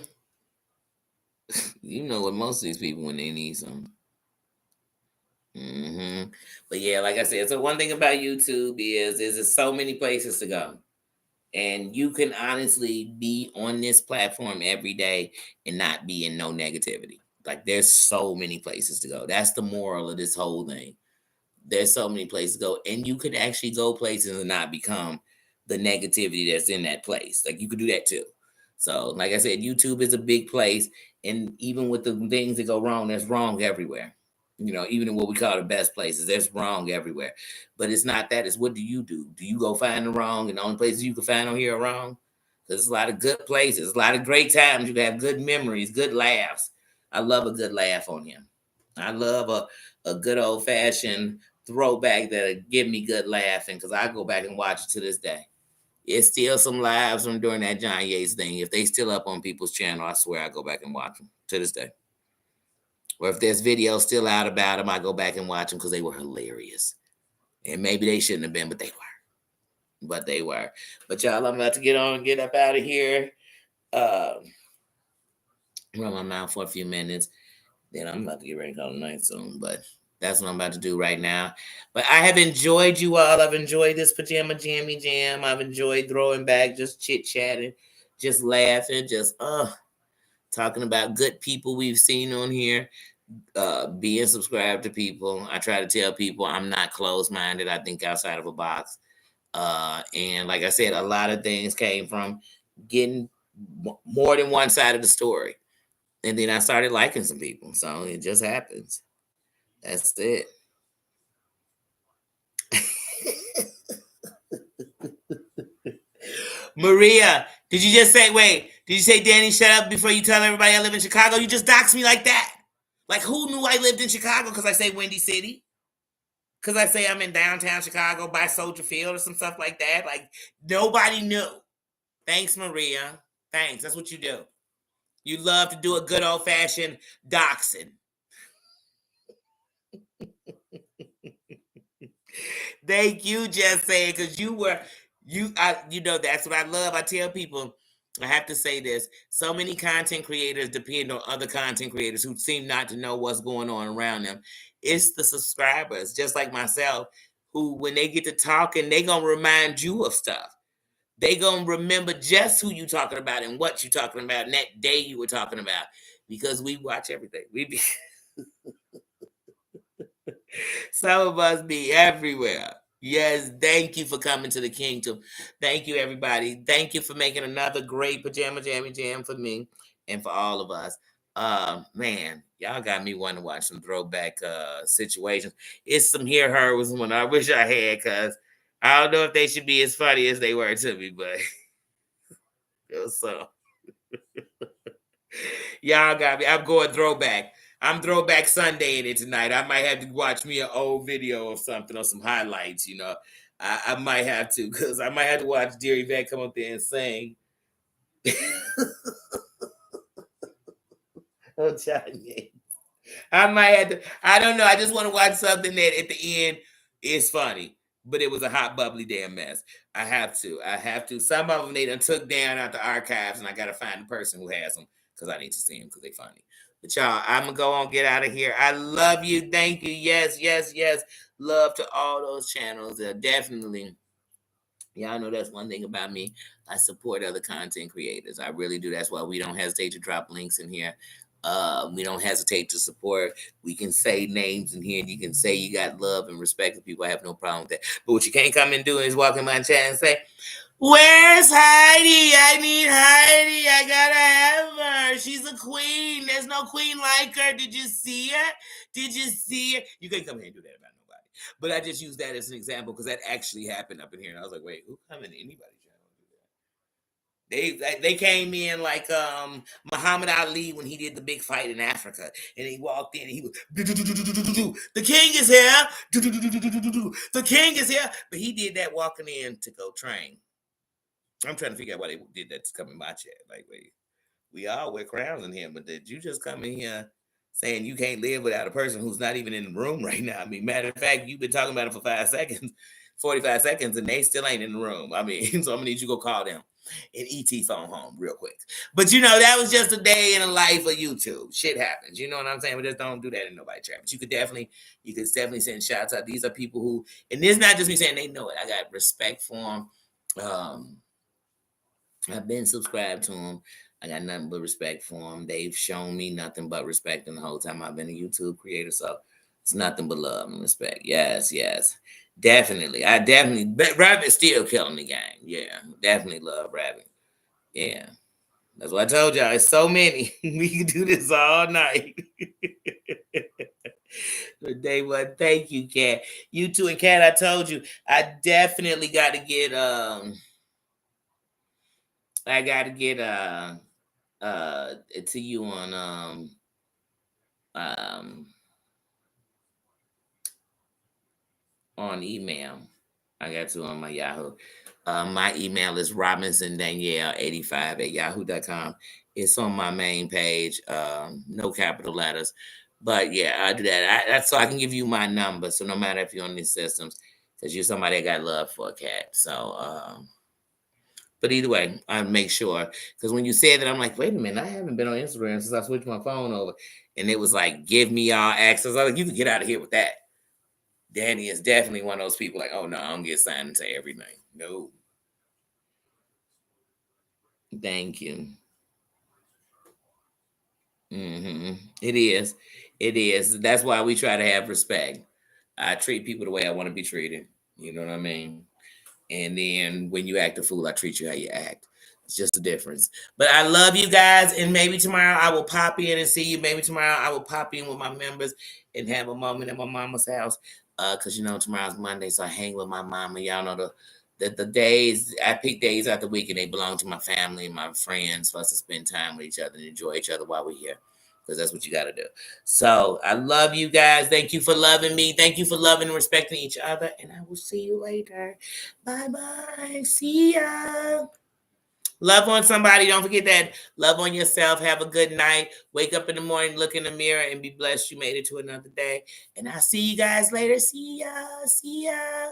You know what most of these people when they need something. But yeah, like I said, so one thing about YouTube is there's so many places to go. And you can honestly be on this platform every day and not be in no negativity. Like there's so many places to go. That's the moral of this whole thing. There's so many places to go, and you could actually go places and not become the negativity that's in that place. Like you could do that too. So, like I said, YouTube is a big place, and even with the things that go wrong, there's wrong everywhere. You know, even in what we call the best places, there's wrong everywhere. But it's not that. It's what do you do? Do you go find the wrong, and the only places you can find on here are wrong? Because there's a lot of good places, a lot of great times. You can have good memories, good laughs. I love a good laugh on here. I love a good old fashioned throwback that'll give me good laughing because I go back and watch it to this day. It's still some lives from during that John Yates thing. If they still up on people's channel, I swear I go back and watch them to this day. Or if there's videos still out about them, I go back and watch them because they were hilarious. And maybe they shouldn't have been, but they were. But they were. But y'all, I'm about to get on and get up out of here. Run my mouth for a few minutes. Then I'm about to get ready to call the night soon. But that's what I'm about to do right now. But I have enjoyed you all. I've enjoyed this pajama jammy jam. I've enjoyed throwing back, just chit chatting, just laughing, just talking about good people we've seen on here. Being subscribed to people. I try to tell people I'm not closed minded. I think outside of a box. And like I said, a lot of things came from getting more than one side of the story. And then I started liking some people. So it just happens. That's it. Maria, did you just say, wait, did you say, Danny, shut up before you tell everybody I live in Chicago? You just doxed me like that. Like, who knew I lived in Chicago because I say Windy City? Because I say I'm in downtown Chicago by Soldier Field or some stuff like that. Like, nobody knew. Thanks, Maria. Thanks. That's what you do. You love to do a good old fashioned doxing. Thank you, just saying, because you know, that's what I love. I tell people, I have to say this. So many content creators depend on other content creators who seem not to know what's going on around them. It's the subscribers, just like myself, who when they get to talking, they gonna remind you of stuff. They gonna remember just who you talking about and what you talking about and that day you were talking about. Because we watch everything. We be some of us be everywhere. Yes, thank you for coming to the kingdom. Thank you, everybody. Thank you for making another great pajama jammy jam for me and for all of us. Man, y'all got me wanting to watch some throwback situations. It's some here her was one I wish I had because I don't know if they should be as funny as they were to me, but it was so. Y'all got me. I'm going throwback. I'm throwback Sunday in it tonight. I might have to watch me an old video or something or some highlights, you know. I might have to because I might have to watch Dear Yvette come up there and sing. Oh, Johnny. I might have to. I don't know. I just want to watch something that at the end is funny, but it was a hot, bubbly damn mess. I have to. I have to. Some of them they done took down out the archives, and I got to find the person who has them because I need to see them because they funny. But y'all, I'm gonna go on, get out of here. I love you. Thank you. Yes, yes, yes. Love to all those channels. Definitely. Y'all know that's one thing about me. I support other content creators. I really do. That's why we don't hesitate to drop links in here. We don't hesitate to support. We can say names in here, and you can say you got love and respect for people. I have no problem with that. But what you can't come and do is walk in my chat and say, "Where's Heidi? I need Heidi. I gotta have her. She's a queen. There's no queen like her. Did you see her? Did you see her?" You can't come here and do that about nobody. But I just use that as an example because that actually happened up in here. And I was like, wait, who coming to anybody's channel to do that? They came in like Muhammad Ali when he did the big fight in Africa. And he walked in and he was, "The king is here. The king is here." But he did that walking in to go train. I'm trying to figure out why they did that to come in my chat. Like, wait, we all wear crowns in here, but did you just come in here saying you can't live without a person who's not even in the room right now? I mean, matter of fact, you've been talking about it for 5 seconds, 45 seconds, and they still ain't in the room. I mean, so I'm gonna need you to go call them and ET phone home real quick. But that was just a day in the life of YouTube. Shit happens. You know what I'm saying? We just don't do that in nobody chat. But you could definitely send shouts out. These are people who, and this is not just me saying they know it. I got respect for them. I've been subscribed to them. I got nothing but respect for them. They've shown me nothing but respect in the whole time I've been a YouTube creator. So it's nothing but love and respect. Yes, yes. Definitely. But Rabbit's still killing the game. Yeah, definitely love Rabbit. Yeah. That's what I told y'all. It's so many. We can do this all night. But day one, thank you, Kat. You too, and Kat, I told you, I definitely got to get I got to get to you um on email. I got to on my Yahoo. My email is robinsondanielle85 at yahoo.com. It's on my main page. No capital letters. But yeah, I do that. That's so I can give you my number. So no matter if you're on these systems, because you're somebody that got love for a cat. So but either way, I make sure, because when you said that, I'm like, wait a minute, I haven't been on Instagram since I switched my phone over, and it was like, give me all access. I was like, you can get out of here with that. Danny is definitely one of those people like, oh no, I don't get signed into everything. No, thank you. It is, it is. That's why we try to have respect. I treat people the way I want to be treated. You know what I mean? And then when you act a fool, I treat you how you act. It's just a difference. But I love you guys. And maybe tomorrow I will pop in and see you. Maybe tomorrow I will pop in with my members and have a moment at my mama's house. Because tomorrow's Monday, so I hang with my mama. Y'all know the days I pick days out the week and they belong to my family and my friends for us to spend time with each other and enjoy each other while we're here. Because that's what you got to do. So I love you guys. Thank you for loving me. Thank you for loving and respecting each other. And I will see you later. Bye bye. See ya. Love on somebody. Don't forget that. Love on yourself. Have a good night. Wake up in the morning, look in the mirror, and be blessed you made it to another day. And I'll see you guys later. See ya. See ya.